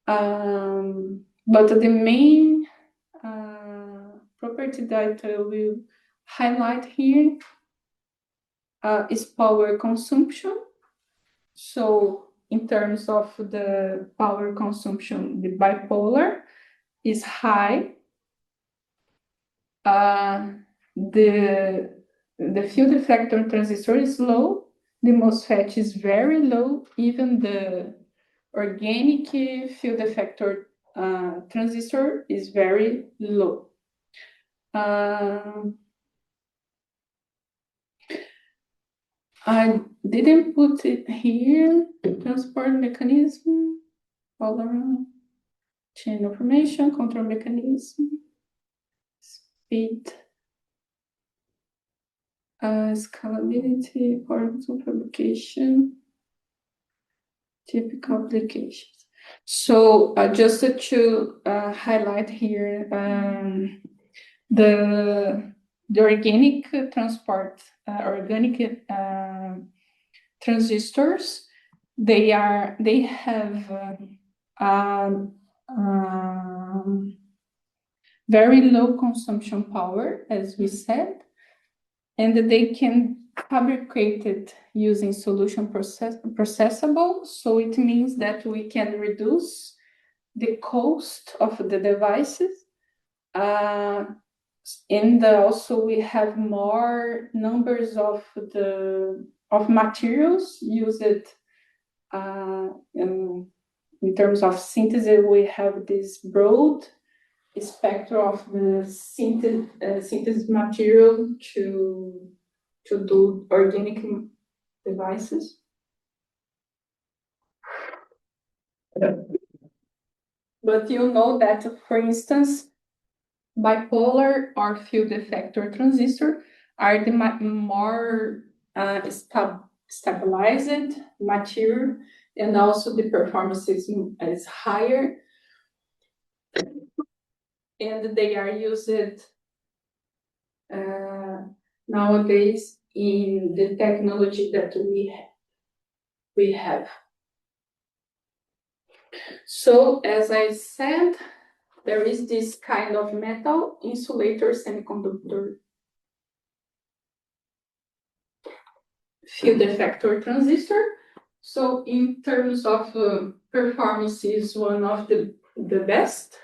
But the main property that I will highlight here is power consumption. So in terms of the power consumption, the bipolar is high. The field effector transistor is low. The MOSFET is very low. Even the organic field effector transistor is very low. I didn't put it here. Transport mechanism, polar chain of formation, control mechanism, speed, scalability, parts of fabrication, typical applications. So just to highlight here, the organic transport, organic transistors, they have very low consumption power, as we said, and they can fabricate it using solution processable. So it means that we can reduce the cost of the devices. And also we have more numbers of materials used in terms of synthesis. We have this broad spectrum of the synthesis material to do organic devices. But you know that, for instance, bipolar or field effector transistor are the more stabilized material, and also the performance is higher, and they are used nowadays in the technology that we have. So as I said, there is this kind of metal insulator semiconductor field effector transistor, So in terms of performance, is one of the best.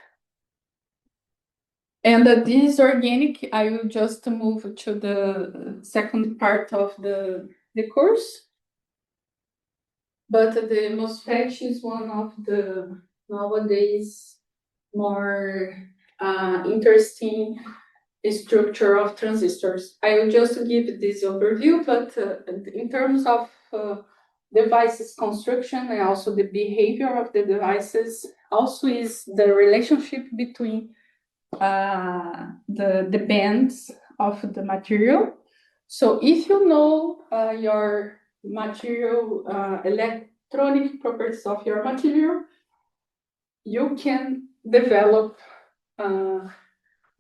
And this organic, I will just move to the second part of the course. But the MOSFET is one of the nowadays more interesting structure of transistors. I will just give this overview, but in terms of devices construction and also the behavior of the devices, also is the relationship between the bands of the material. So if you know your material, electronic properties of your material, you can develop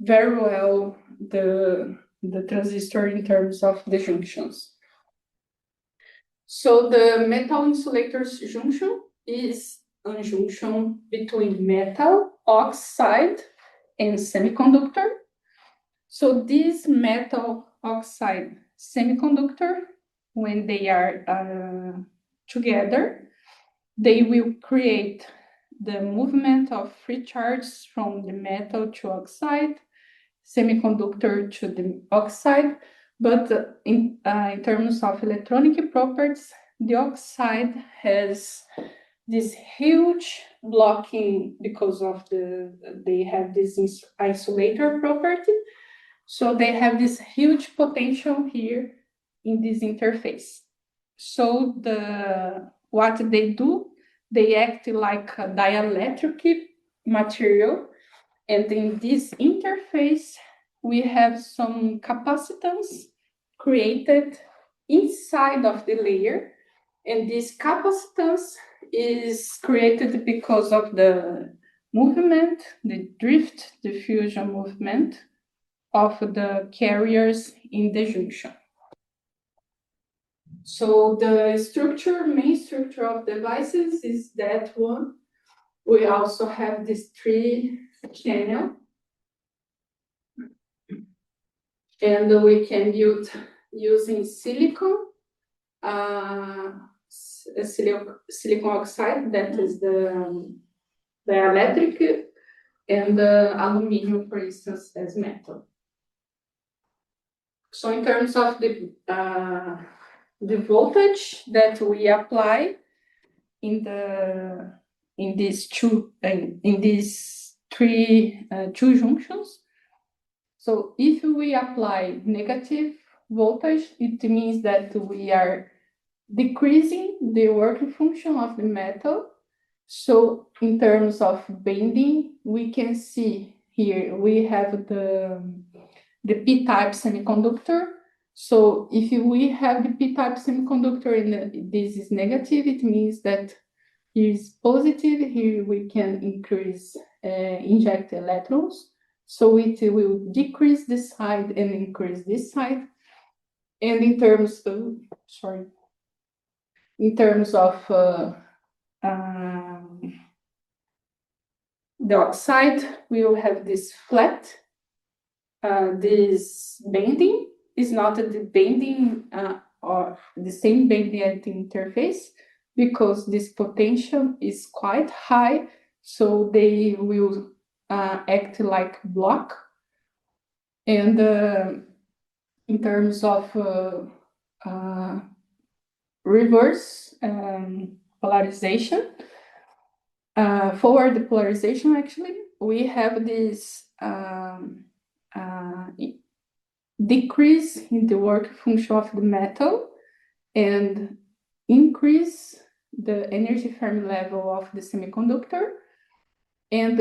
very well the transistor in terms of the junctions. So the metal insulators junction is a junction between metal oxide and semiconductor. So this metal oxide semiconductor, when they are together, they will create the movement of free charges from the metal to oxide, semiconductor to the oxide. But in terms of electronic properties, the oxide has this huge blocking because of they have this isolator property. So they have this huge potential here in this interface. So what they do, they act like a dielectric material. And in this interface, we have some capacitance created inside of the layer. And this capacitance is created because of the movement, the drift diffusion movement of the carriers in the junction. So the main structure of devices is that one. We also have this 3-channel, and we can build using silicon, silicon oxide, that is the dielectric, and aluminum, for instance, as metal. So in terms of the voltage that we apply in these two junctions. So if we apply negative voltage, it means that we are decreasing the working function of the metal. So in terms of bending, we can see here we have the p-type semiconductor. So if we have the p-type semiconductor and this is negative, it means that here is positive. Here we can increase, inject electrons. So it will decrease this side and increase this side. And in terms of, the oxide, we will have this flat. This bending is not the bending or the same bending at the interface, because this potential is quite high, so they will act like block. And in terms of reverse polarization, forward polarization, actually, we have this decrease in the work function of the metal and increase the energy Fermi level of the semiconductor. And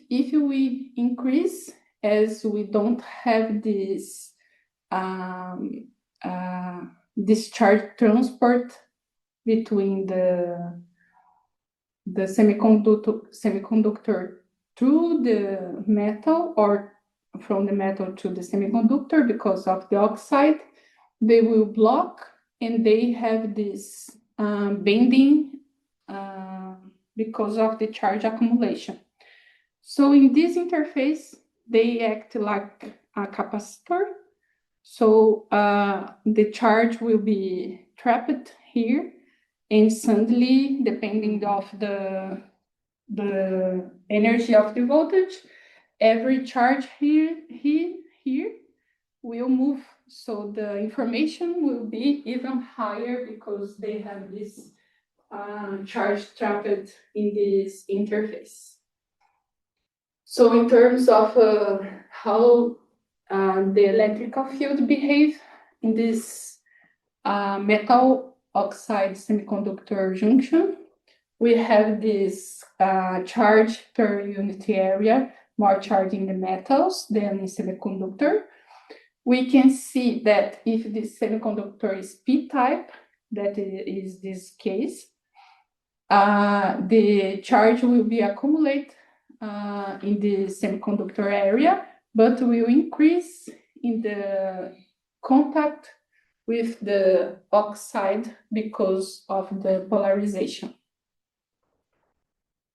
if we increase, as we don't have this discharge transport between the semiconductor through the metal or from the metal to the semiconductor, because of the oxide, they will block, and they have this bending because of the charge accumulation. So in this interface, they act like a capacitor. So the charge will be trapped here, and suddenly, depending of the energy of the voltage, every charge here will move. So the information will be even higher because they have this charge trapped in this interface. So in terms of how the electrical field behave in this metal oxide semiconductor junction, we have this charge per unit area, more charge in the metals than in semiconductor. We can see that if this semiconductor is p-type, that is this case, the charge will be accumulated in the semiconductor area, but will increase in the contact with the oxide because of the polarization.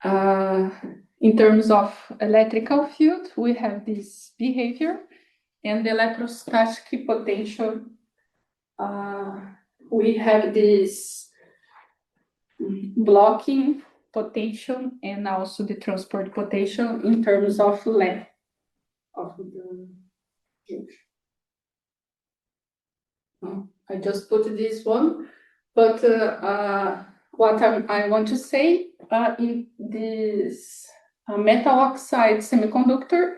In terms of electrical field, we have this behavior, and the electrostatic potential, we have this blocking potential and also the transport potential in terms of length of the junction. I just put this one, but what I want to say in this metal oxide semiconductor,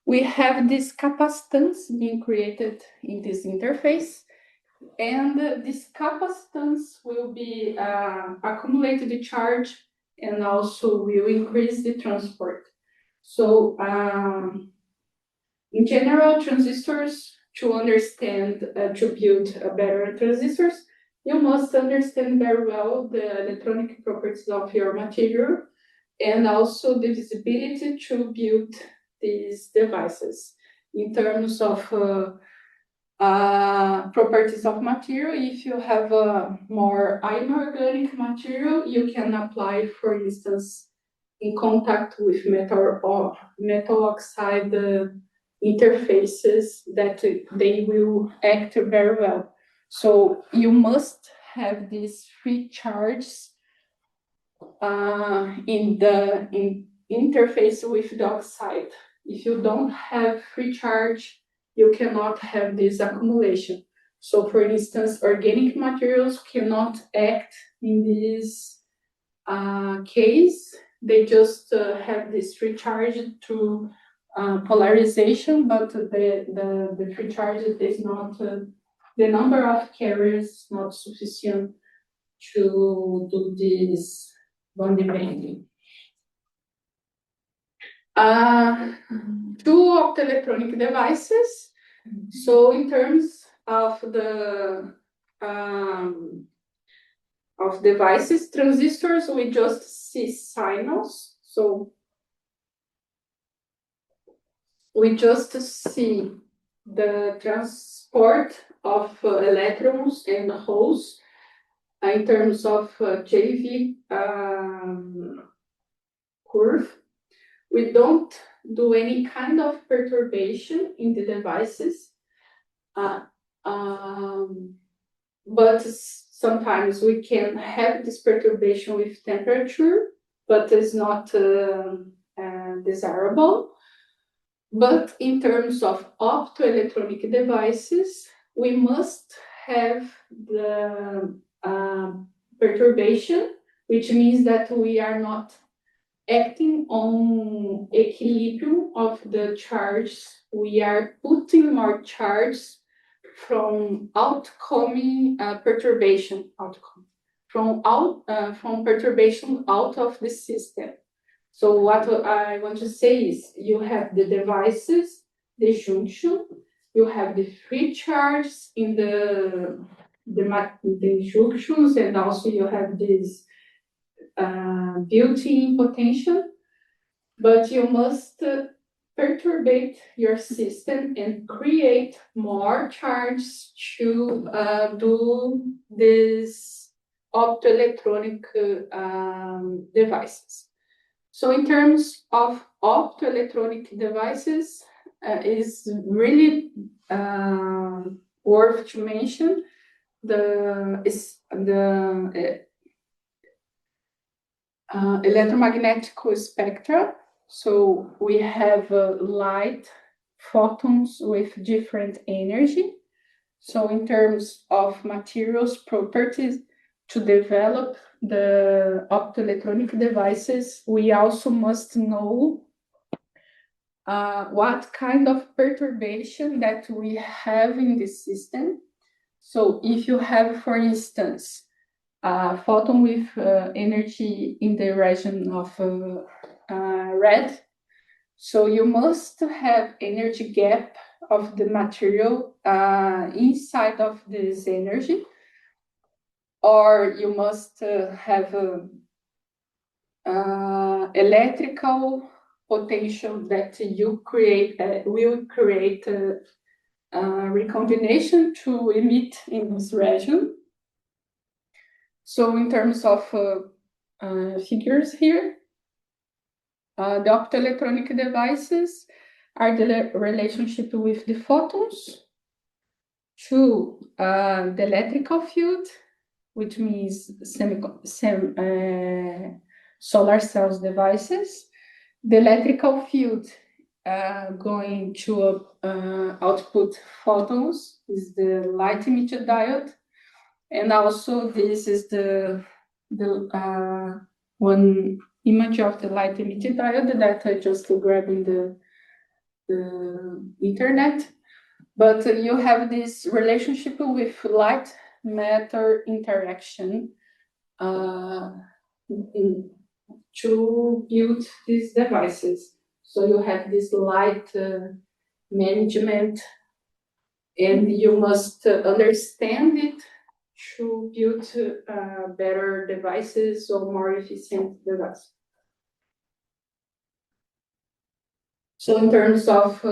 we have this capacitance being created in this interface, and this capacitance will be accumulated charge and also will increase the transport. So in general, transistors, to understand, to build better transistors, you must understand very well the electronic properties of your material and also the visibility to build these devices. In terms of properties of material, if you have a more inorganic material, you can apply, for instance, in contact with metal or metal oxide interfaces, that they will act very well. So you must have these free charges in the interface with the oxide. If you don't have free charge, you cannot have this accumulation. So for instance, organic materials cannot act in this case. They just have this free charge through polarization, but the free charge is not, the number of carriers is not sufficient to do this bond bending. Two optoelectronic devices. So in terms of the of devices, transistors, we just see signals. So we just see the transport of electrons and holes in terms of JV curve. We don't do any kind of perturbation in the devices, but sometimes we can have this perturbation with temperature, but it's not desirable. But in terms of optoelectronic devices, we must have the perturbation, which means that we are not acting on equilibrium of the charge. We are putting more charge from outcoming perturbation, from perturbation out of the system. So what I want to say is, you have the devices, the junction, you have the free charge in the junctions, and also you have this built-in potential, but you must perturbate your system and create more charge to do this optoelectronic devices. So in terms of optoelectronic devices, is really worth to mention the electromagnetic spectra. So we have light, photons with different energy. So in terms of materials properties, to develop the optoelectronic devices, we also must know what kind of perturbation that we have in the system. So if you have, for instance, a photon with energy in the region of red, so you must have energy gap of the material inside of this energy, or you must have electrical potential that you create will create recombination to emit in this region. So in terms of figures here, the optoelectronic devices are the relationship with the photons to the electrical field, which means solar cells devices. The electrical field going to output photons is the light emitted diode, and also this is the one image of the light emitted diode that I just grabbed in the internet. But you have this relationship with light matter interaction to build these devices. So you have this light management, and you must understand it to build better devices or more efficient devices. So in terms of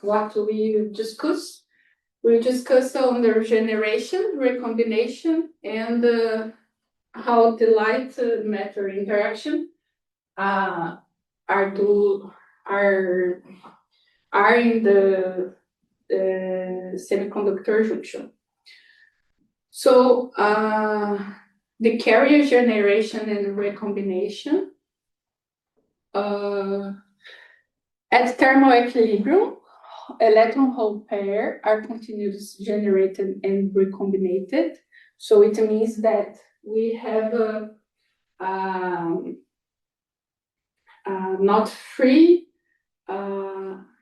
what we discuss on the generation, recombination, and how the light matter interaction are in the semiconductor junction. So the carrier generation and recombination at thermal equilibrium, electron hole pair are continuously generated and recombinated. So it means that we have not free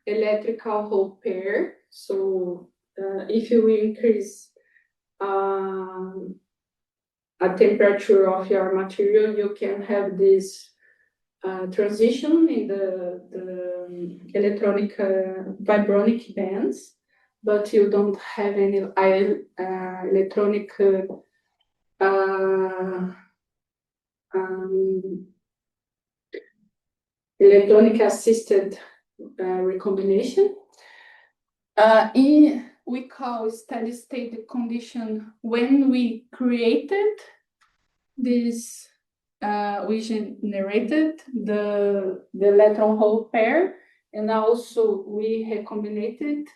electrical hole pair. So if you increase a temperature of your material, you can have this transition in the electronic vibronic bands, but you don't have any electronic electronic assisted recombination. We call steady state condition when we created this. We generated the electron hole pair, and also we recombinated.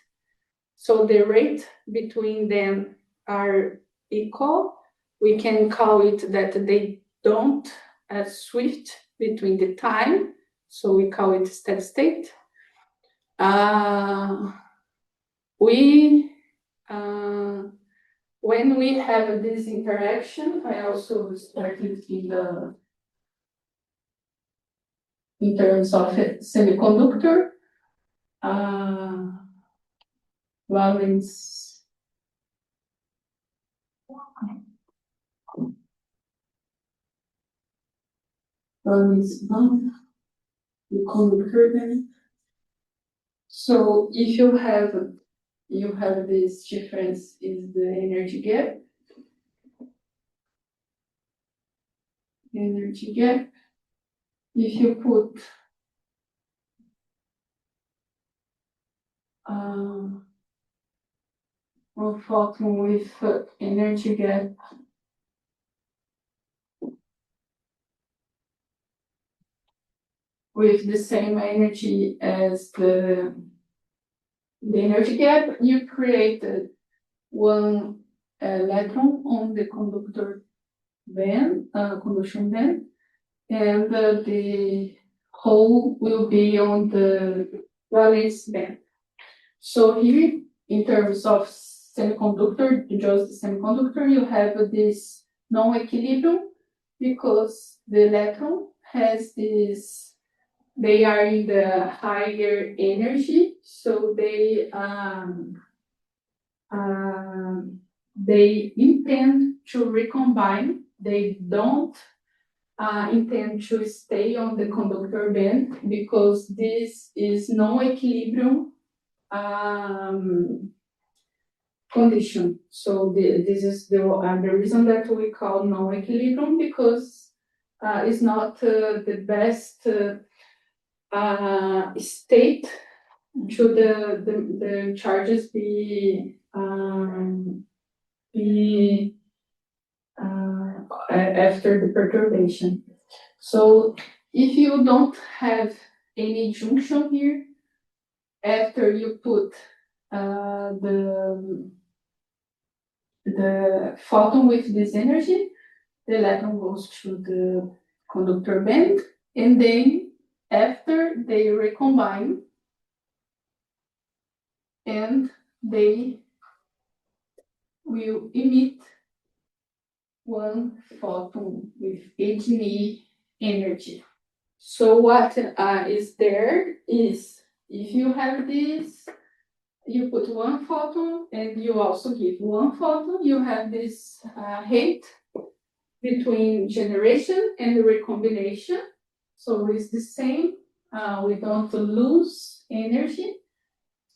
So the rate between them are equal. We can call it that they don't shift between the time. So we call it steady state. When we have this interaction, I also started in terms of semiconductor, valence bond, the conductor then. So if you have this difference is the energy gap. Energy gap. If you put one photon with energy gap with the same energy as the energy gap, you created one electron on the conduction band, and the hole will be on the valence band. So here, in terms of semiconductor, just the semiconductor, you have this non-equilibrium because the electron has this, they are in the higher energy, so they intend to recombine. They don't intend to stay on the conductor band because this is no equilibrium condition. So this is the reason that we call no equilibrium, because it's not the best state to the charges be after the perturbation. So if you don't have any junction here, after you put the photon with this energy, the electron goes to the conductor band, and then after they recombine, and they will emit one photon with Hν energy. So what is there is, if you have this, you put one photon and you also give one photon, you have this rate between generation and recombination. So it's the same, we don't lose energy.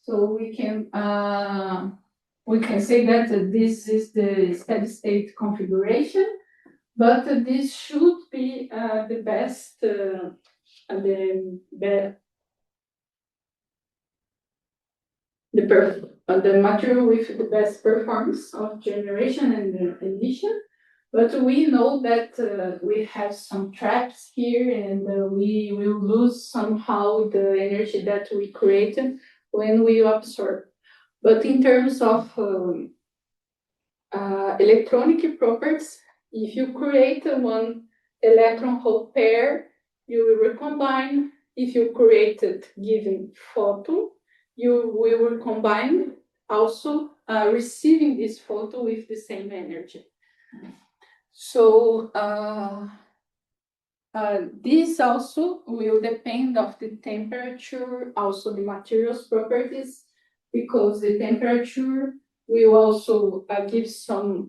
So we can say that this is the steady state configuration, but this should be the best, the material with the best performance of generation and emission. But we know that we have some traps here, and we will lose somehow the energy that we created when we absorb. But in terms of electronic properties, if you create one electron hole pair, you will recombine. If you created given photon, you will recombine, also receiving this photon with the same energy. So this also will depend of the temperature, also the materials properties, because the temperature will also give some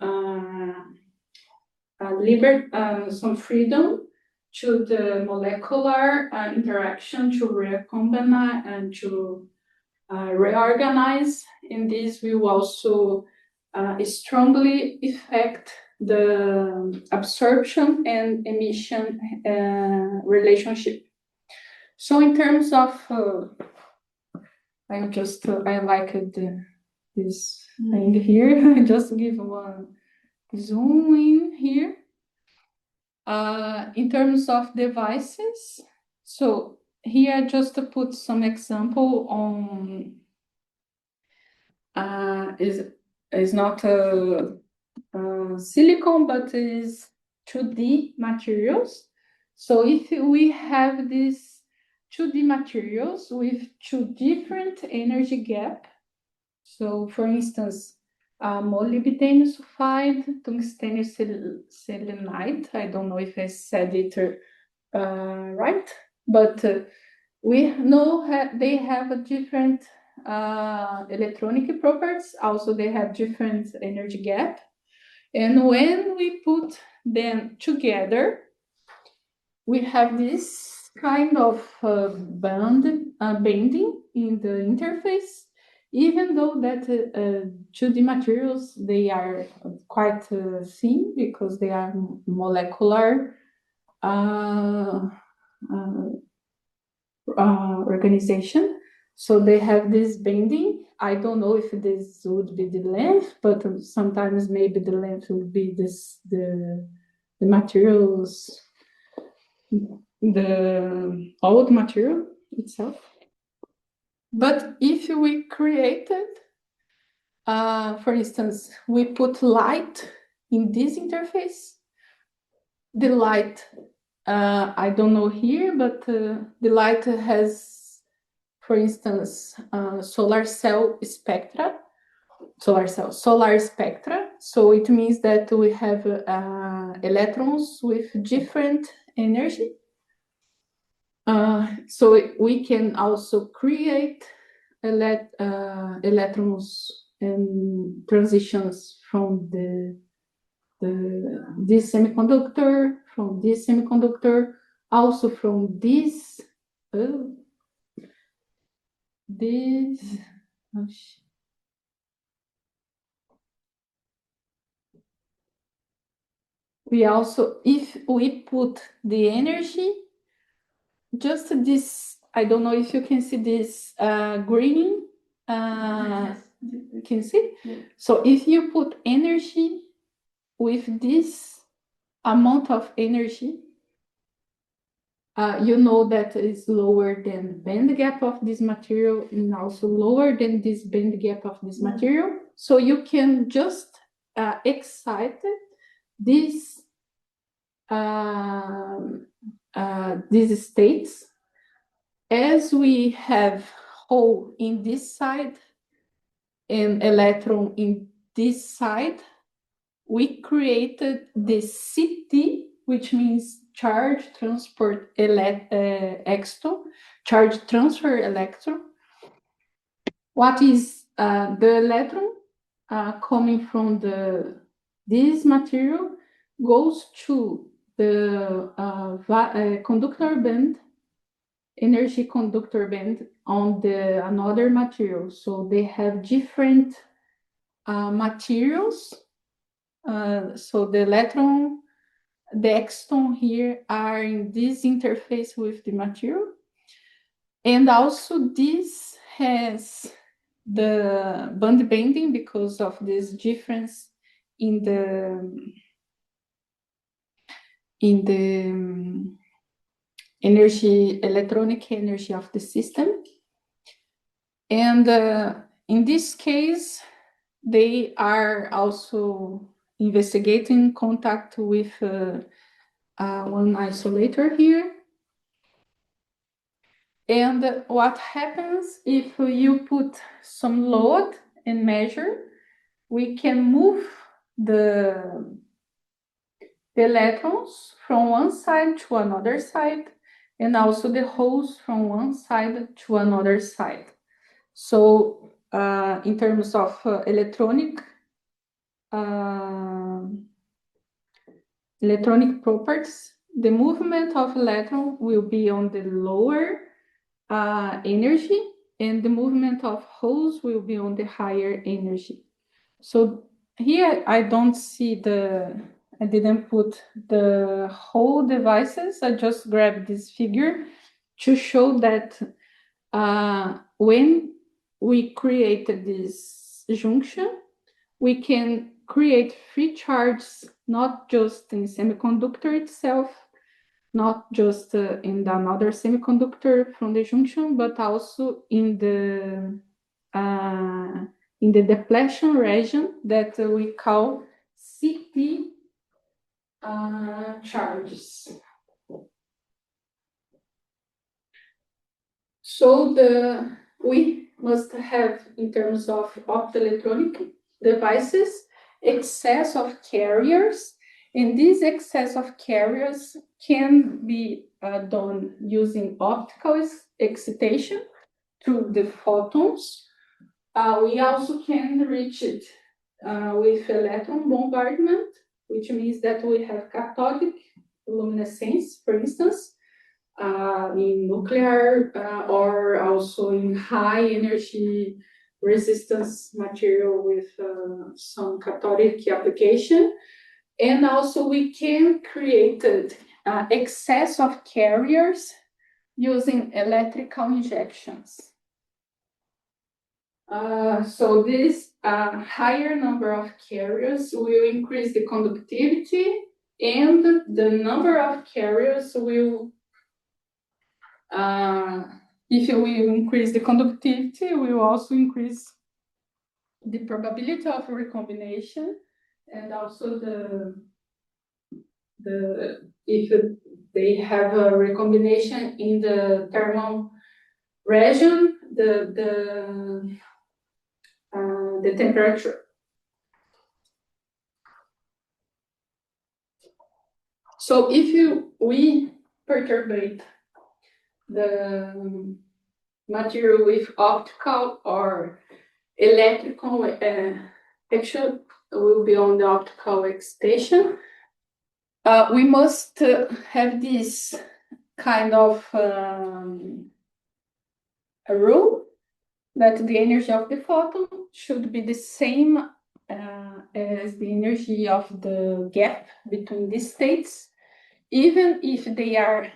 some freedom to the molecular interaction to recombine and to reorganize, and this will also strongly affect the absorption and emission relationship. So in terms of, I like this thing here. I just give one zoom in here. In terms of devices, so here just to put some example on, is not a silicon, but is 2D materials. So if we have these 2D materials with two different energy gap, so for instance, molybdenum sulfide, tungsten selenide, I don't know if I said it right, but we know they have a different electronic properties, also they have different energy gap. And when we put them together, we have this kind of bending in the interface, even though that 2D materials, they are quite thin because they are molecular organization. So they have this bending. I don't know if this would be the length, but sometimes maybe the length would be this, the materials, the old material itself. But if we created, for instance, we put light in this interface, the light I don't know here, but the light has, for instance, solar spectra. So it means that we have electrons with different energy. So we can also create electrons and transitions from this semiconductor, also from this, this. Oh, we also, if we put the energy, just this, I don't know if you can see this green, can you see? Yeah. So if you put energy with this amount of energy, you know that is lower than the band gap of this material and also lower than this band gap of this material. So you can just excite these states. As we have hole in this side and electron in this side, we created this CT, which means charge transport electron, charge transfer electron. What is the electron coming from this material goes to the conductor band, energy conductor band on another material. So they have different materials. So the electron, the exton here are in this interface with the material. And also this has the band bending because of this difference in the electronic energy of the system. And in this case, they are also investigating contact with one isolator here. And what happens if you put some load and measure, we can move the electrons from one side to another side, and also the holes from one side to another side. So in terms of electronic properties, the movement of electron will be on the lower energy, and the movement of holes will be on the higher energy. So here I don't see I didn't put the whole devices. I just grabbed this figure to show that when we created this junction, we can create free charges, not just in semiconductor itself, not just in another semiconductor from the junction, but also in the depletion region that we call CT charges. So we must have, in terms of optoelectronic devices, excess of carriers, and this excess of carriers can be done using optical excitation through the photons. We also can reach it with electron bombardment, which means that we have cathodic luminescence, for instance, in nuclear or also in high energy resistance material with some cathodic application. And also we can create excess of carriers using electrical injections. So this higher number of carriers will increase the conductivity, and the number of carriers will, if we increase the conductivity, we will also increase the probability of recombination, and also if they have a recombination in the thermal region, the temperature. So if we perturbate the material with optical or electrical, actually will be on the optical excitation. We must have this kind of a rule that the energy of the photon should be the same as the energy of the gap between these states, even if they are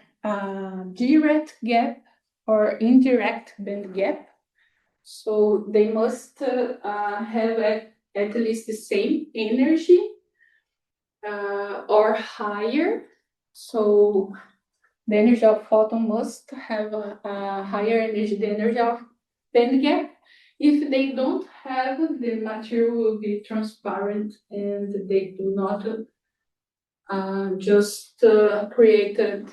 direct gap or indirect band gap. So they must have at least the same energy or higher. So the energy of photon must have a higher energy than the energy of band gap. If they don't have, the material will be transparent and they do not just create the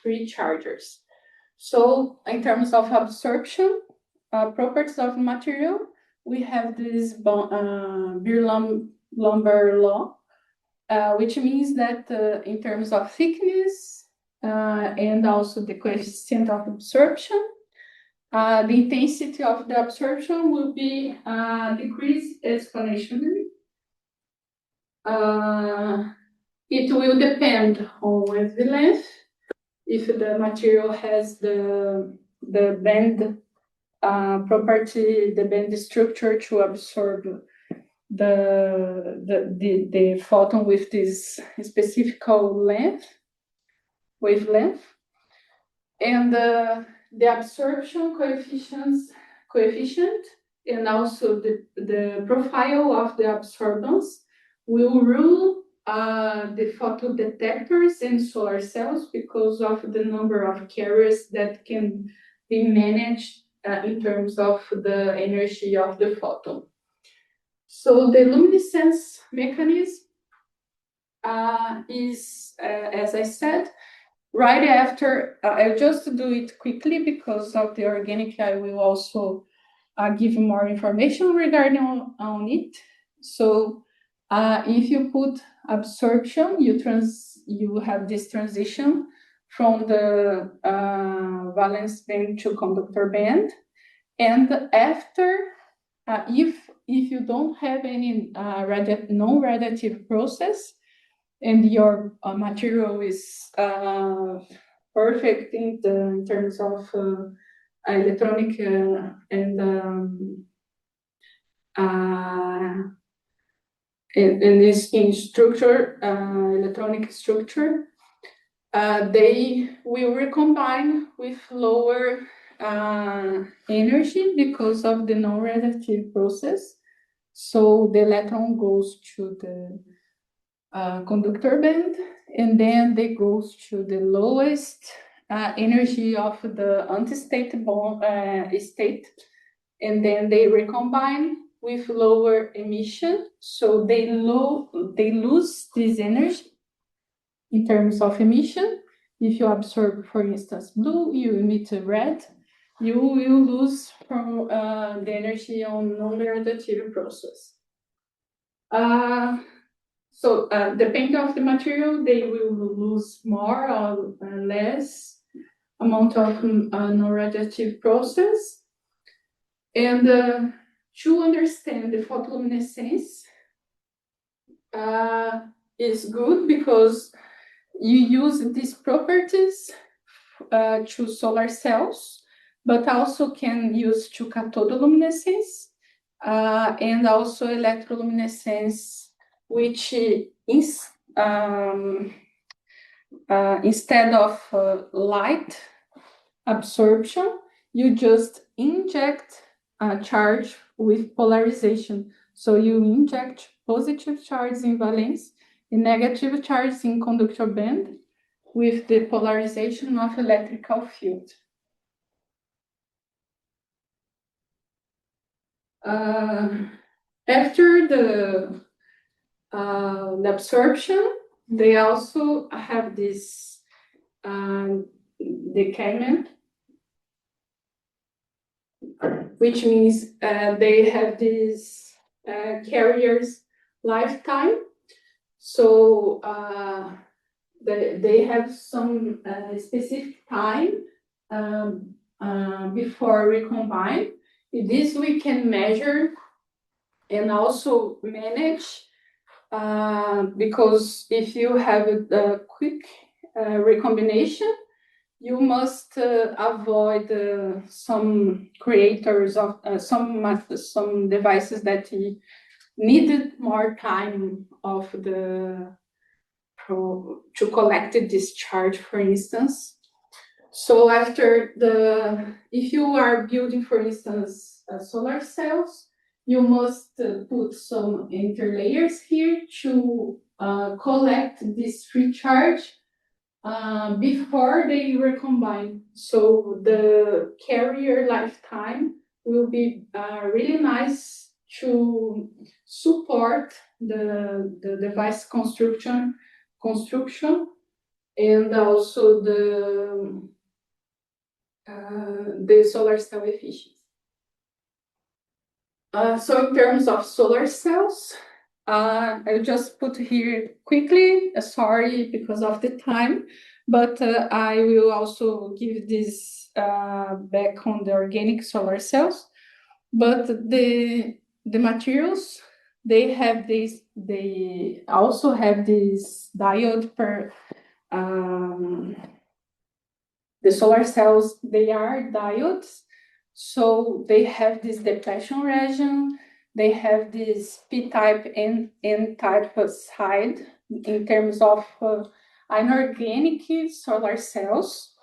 free charges. So in terms of absorption, properties of material, we have this Beer-Lumber law, which means that in terms of thickness and also the coefficient of absorption, the intensity of the absorption will be decreased exponentially. It will depend on wavelength. If the material has the band property, the band structure to absorb the photon with this specific wavelength, and the absorption coefficient and also the profile of the absorbance will rule the photodetectors and solar cells because of the number of carriers that can be managed in terms of the energy of the photon. So the luminescence mechanism is, as I said, right after, I'll just do it quickly because of the organic, I will also give you more information regarding on it. So if you put absorption, you have this transition from the valence band to conductor band. And after, if you don't have any non-radiative process, and your material is perfect in terms of electronic and is in structure, electronic structure, they will recombine with lower energy because of the non-radiative process. So the electron goes to the conductor band, and then they goes to the lowest energy of the anti-state state, and then they recombine with lower emission, so they lose this energy in terms of emission. If you absorb, for instance, blue, you emit red, you will lose from the energy on non-radiative process. So depending of the material, they will lose more or less amount of non-radiative process. And to understand the photoluminescence is good because you use these properties to solar cells, but also can use to cathodoluminescence and also electroluminescence, which is instead of light absorption, you just inject a charge with polarization. So you inject positive charge in valence and negative charge in conductor band with the polarization of electrical field. After the absorption, they also have this decayment, which means they have this carrier's lifetime. So they have some specific time before recombine. This we can measure and also manage, because if you have a quick recombination, you must avoid some creators of some devices that needed more time of to collect the discharge, for instance. So if you are building, for instance, solar cells, you must put some interlayers here to collect this free charge before they recombine. So the carrier lifetime will be really nice to support the device construction and also the solar cell efficiency. So in terms of solar cells, I'll just put here quickly, sorry because of the time, but I will also give this back on the organic solar cells. But the materials, they also have this diode per the solar cells, they are diodes, so they have this depletion region, they have this p-type and n-type side in terms of inorganic solar cells.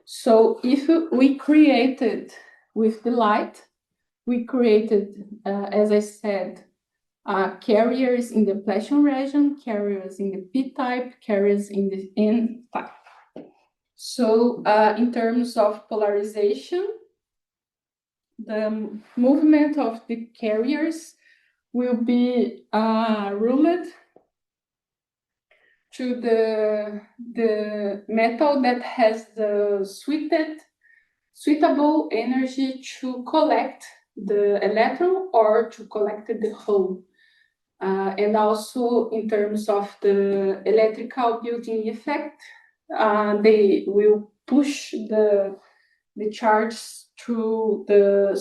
So if we created with the light, we created, as I said, carriers in the depletion region, carriers in the p-type, carriers in the n-type. So in terms of polarization, the movement of the carriers will be ruled to the metal that has the suitable energy to collect the electron or to collect the hole. And also in terms of the electrical building effect, they will push the charge through the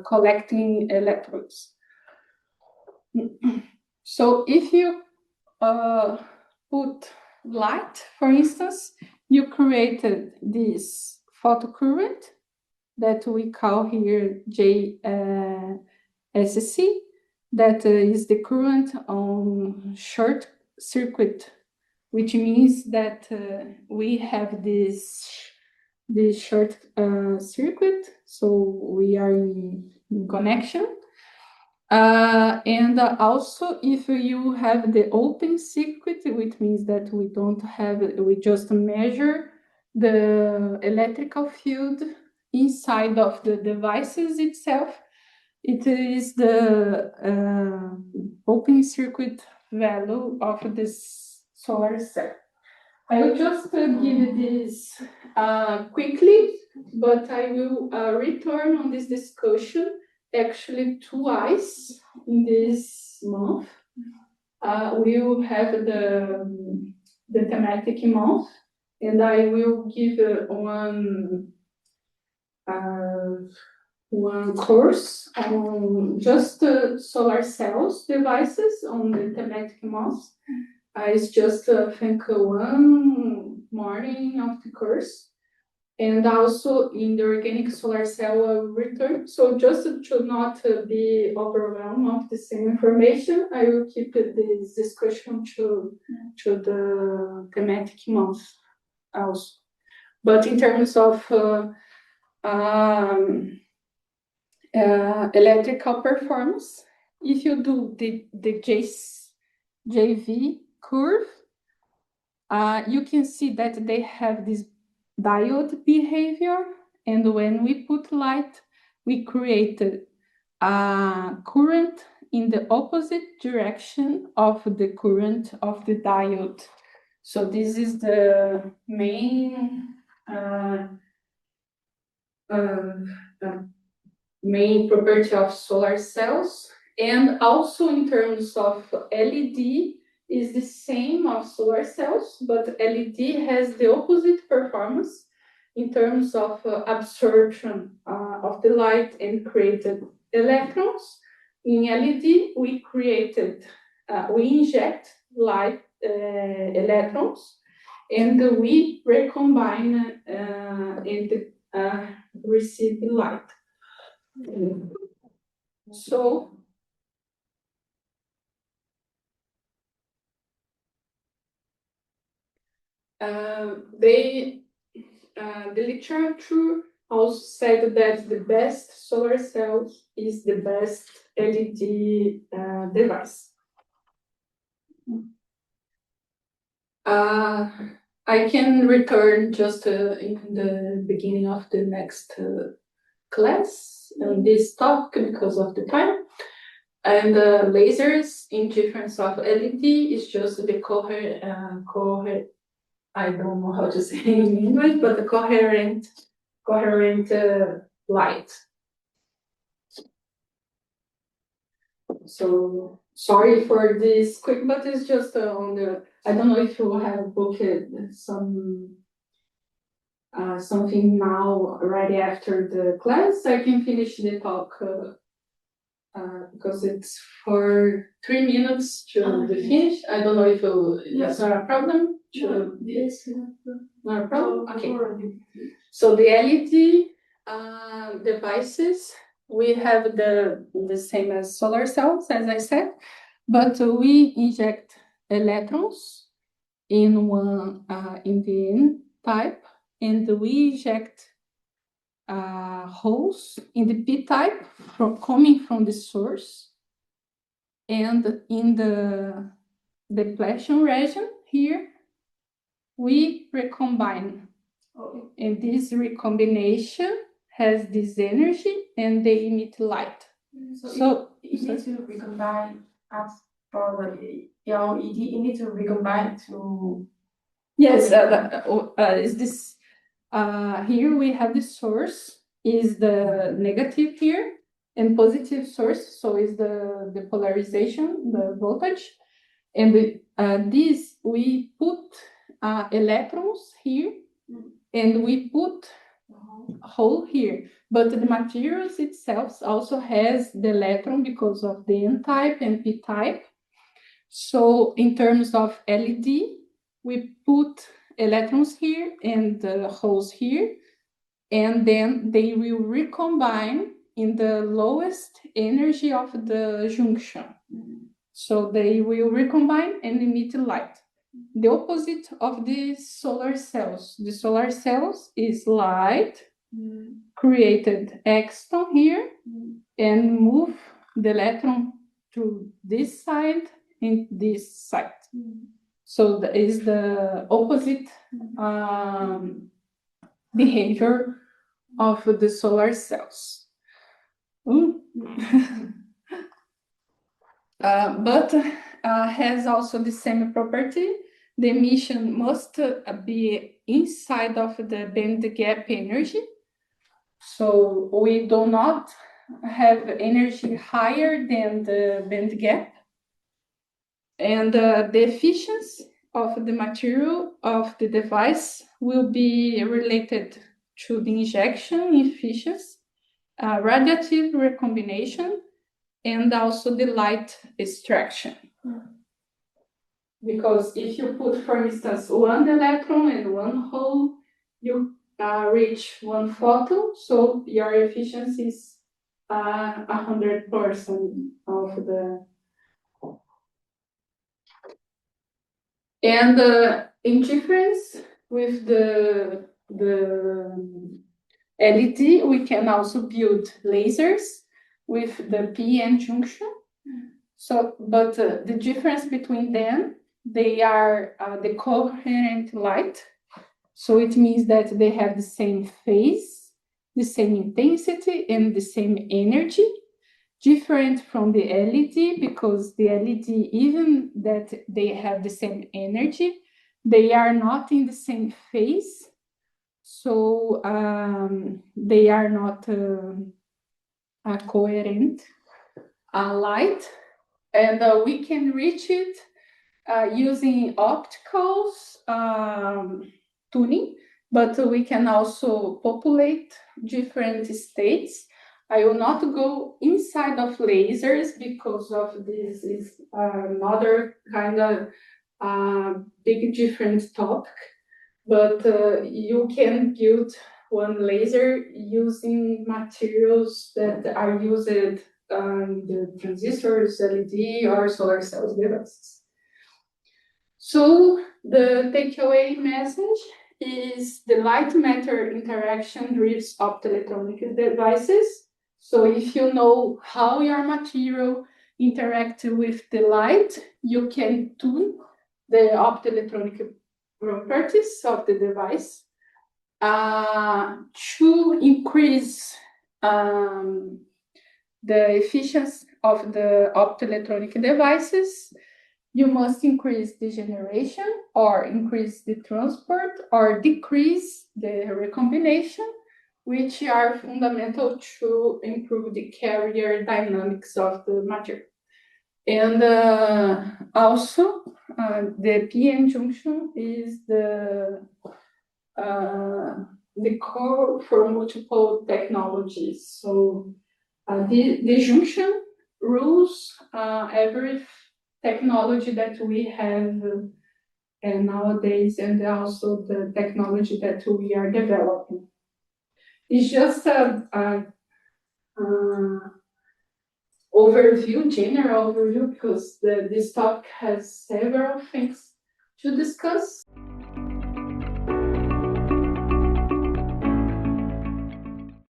collecting electrodes. So if you put light, for instance, you created this photocurrent that we call here JSC, that is the current on short circuit, which means that we have this short circuit, so we are in connection. And also, if you have the open circuit, which means that we just measure the electrical field inside of the devices itself. It is the open circuit value of this solar cell. I will just give this quickly, but I will return on this discussion actually twice in this month. We will have the thematic month, and I will give one course on just solar cells devices on the thematic month. It's just, I think, one morning of the course. And also in the organic solar cell return. So just to not be overwhelmed of the same information, I will keep this discussion to the thematic month also. But in terms of electrical performance, if you do the JV curve, you can see that they have this diode behavior, and when we put light, we created a current in the opposite direction of the current of the diode. So this is the main main property of solar cells, and also in terms of LED is the same of solar cells, but LED has the opposite performance in terms of absorption of the light and created electrons. In LED, we inject light electrons, and we recombine and receive light. So the literature also said that the best solar cell is the best LED device. I can return just in the beginning of the next class on this topic because of the time. And lasers, in difference of LED, is just the coherent. I don't know how to say in English, but the coherent light. So sorry for this quick, but it's just on the. I don't know if you have booked something now right after the class. I can finish the talk because it's for 3 minutes to finish. I don't know if it's not a problem. Yes, not a problem. Okay. So the LED devices, we have the same as solar cells, as I said, but we inject electrons in one in the N type, and we inject holes in the P type coming from the source, and in the depletion region here we recombine. And this recombination has this energy and they emit light. So you need to recombine as for the LED, you need to recombine to. Yes, is this here we have the source is the negative here and positive source, so is the polarization, the voltage, and this we put electrons here, and we put hole here, but the materials itself also has the electron because of the N type and P type. So in terms of LED, we put electrons here and the holes here, and then they will recombine in the lowest energy of the junction. So they will recombine and emit light. The opposite of the solar cells. The solar cells is light, created exciton here, and move the electron to this side and this side. So that is the opposite behavior of the solar cells. But has also the same property. The emission must be inside of the band gap energy. So we do not have energy higher than the band gap. And the efficiency of the material of the device will be related to the injection efficiency, radiative recombination, and also the light extraction. Because if you put, for instance, one electron and one hole, you reach one photon, so your efficiency is 100% of the. And in difference with the LED, we can also build lasers with the p-n junction. So, but the difference between them, they are the coherent light. So it means that they have the same phase, the same intensity, and the same energy. Different from the LED, because the LED, even that they have the same energy, they are not in the same phase, so they are not a coherent light, and we can reach it using opticals tuning, but we can also populate different states. I will not go inside of lasers because of this is another kind of big different topic, but you can build one laser using materials that are used in the transistors, LED, or solar cells devices. So the takeaway message is the light matter interaction drives optoelectronic devices. So if you know how your material interacts with the light, you can tune the optoelectronic properties of the device to increase the efficiency of the optoelectronic devices. You must increase the generation or increase the transport or decrease the recombination, which are fundamental to improve the carrier dynamics of the material. And also, the PN junction is the core for multiple technologies. So the junction rules every technology that we have nowadays, and also the technology that we are developing. It's just a general overview, because this talk has several things to discuss.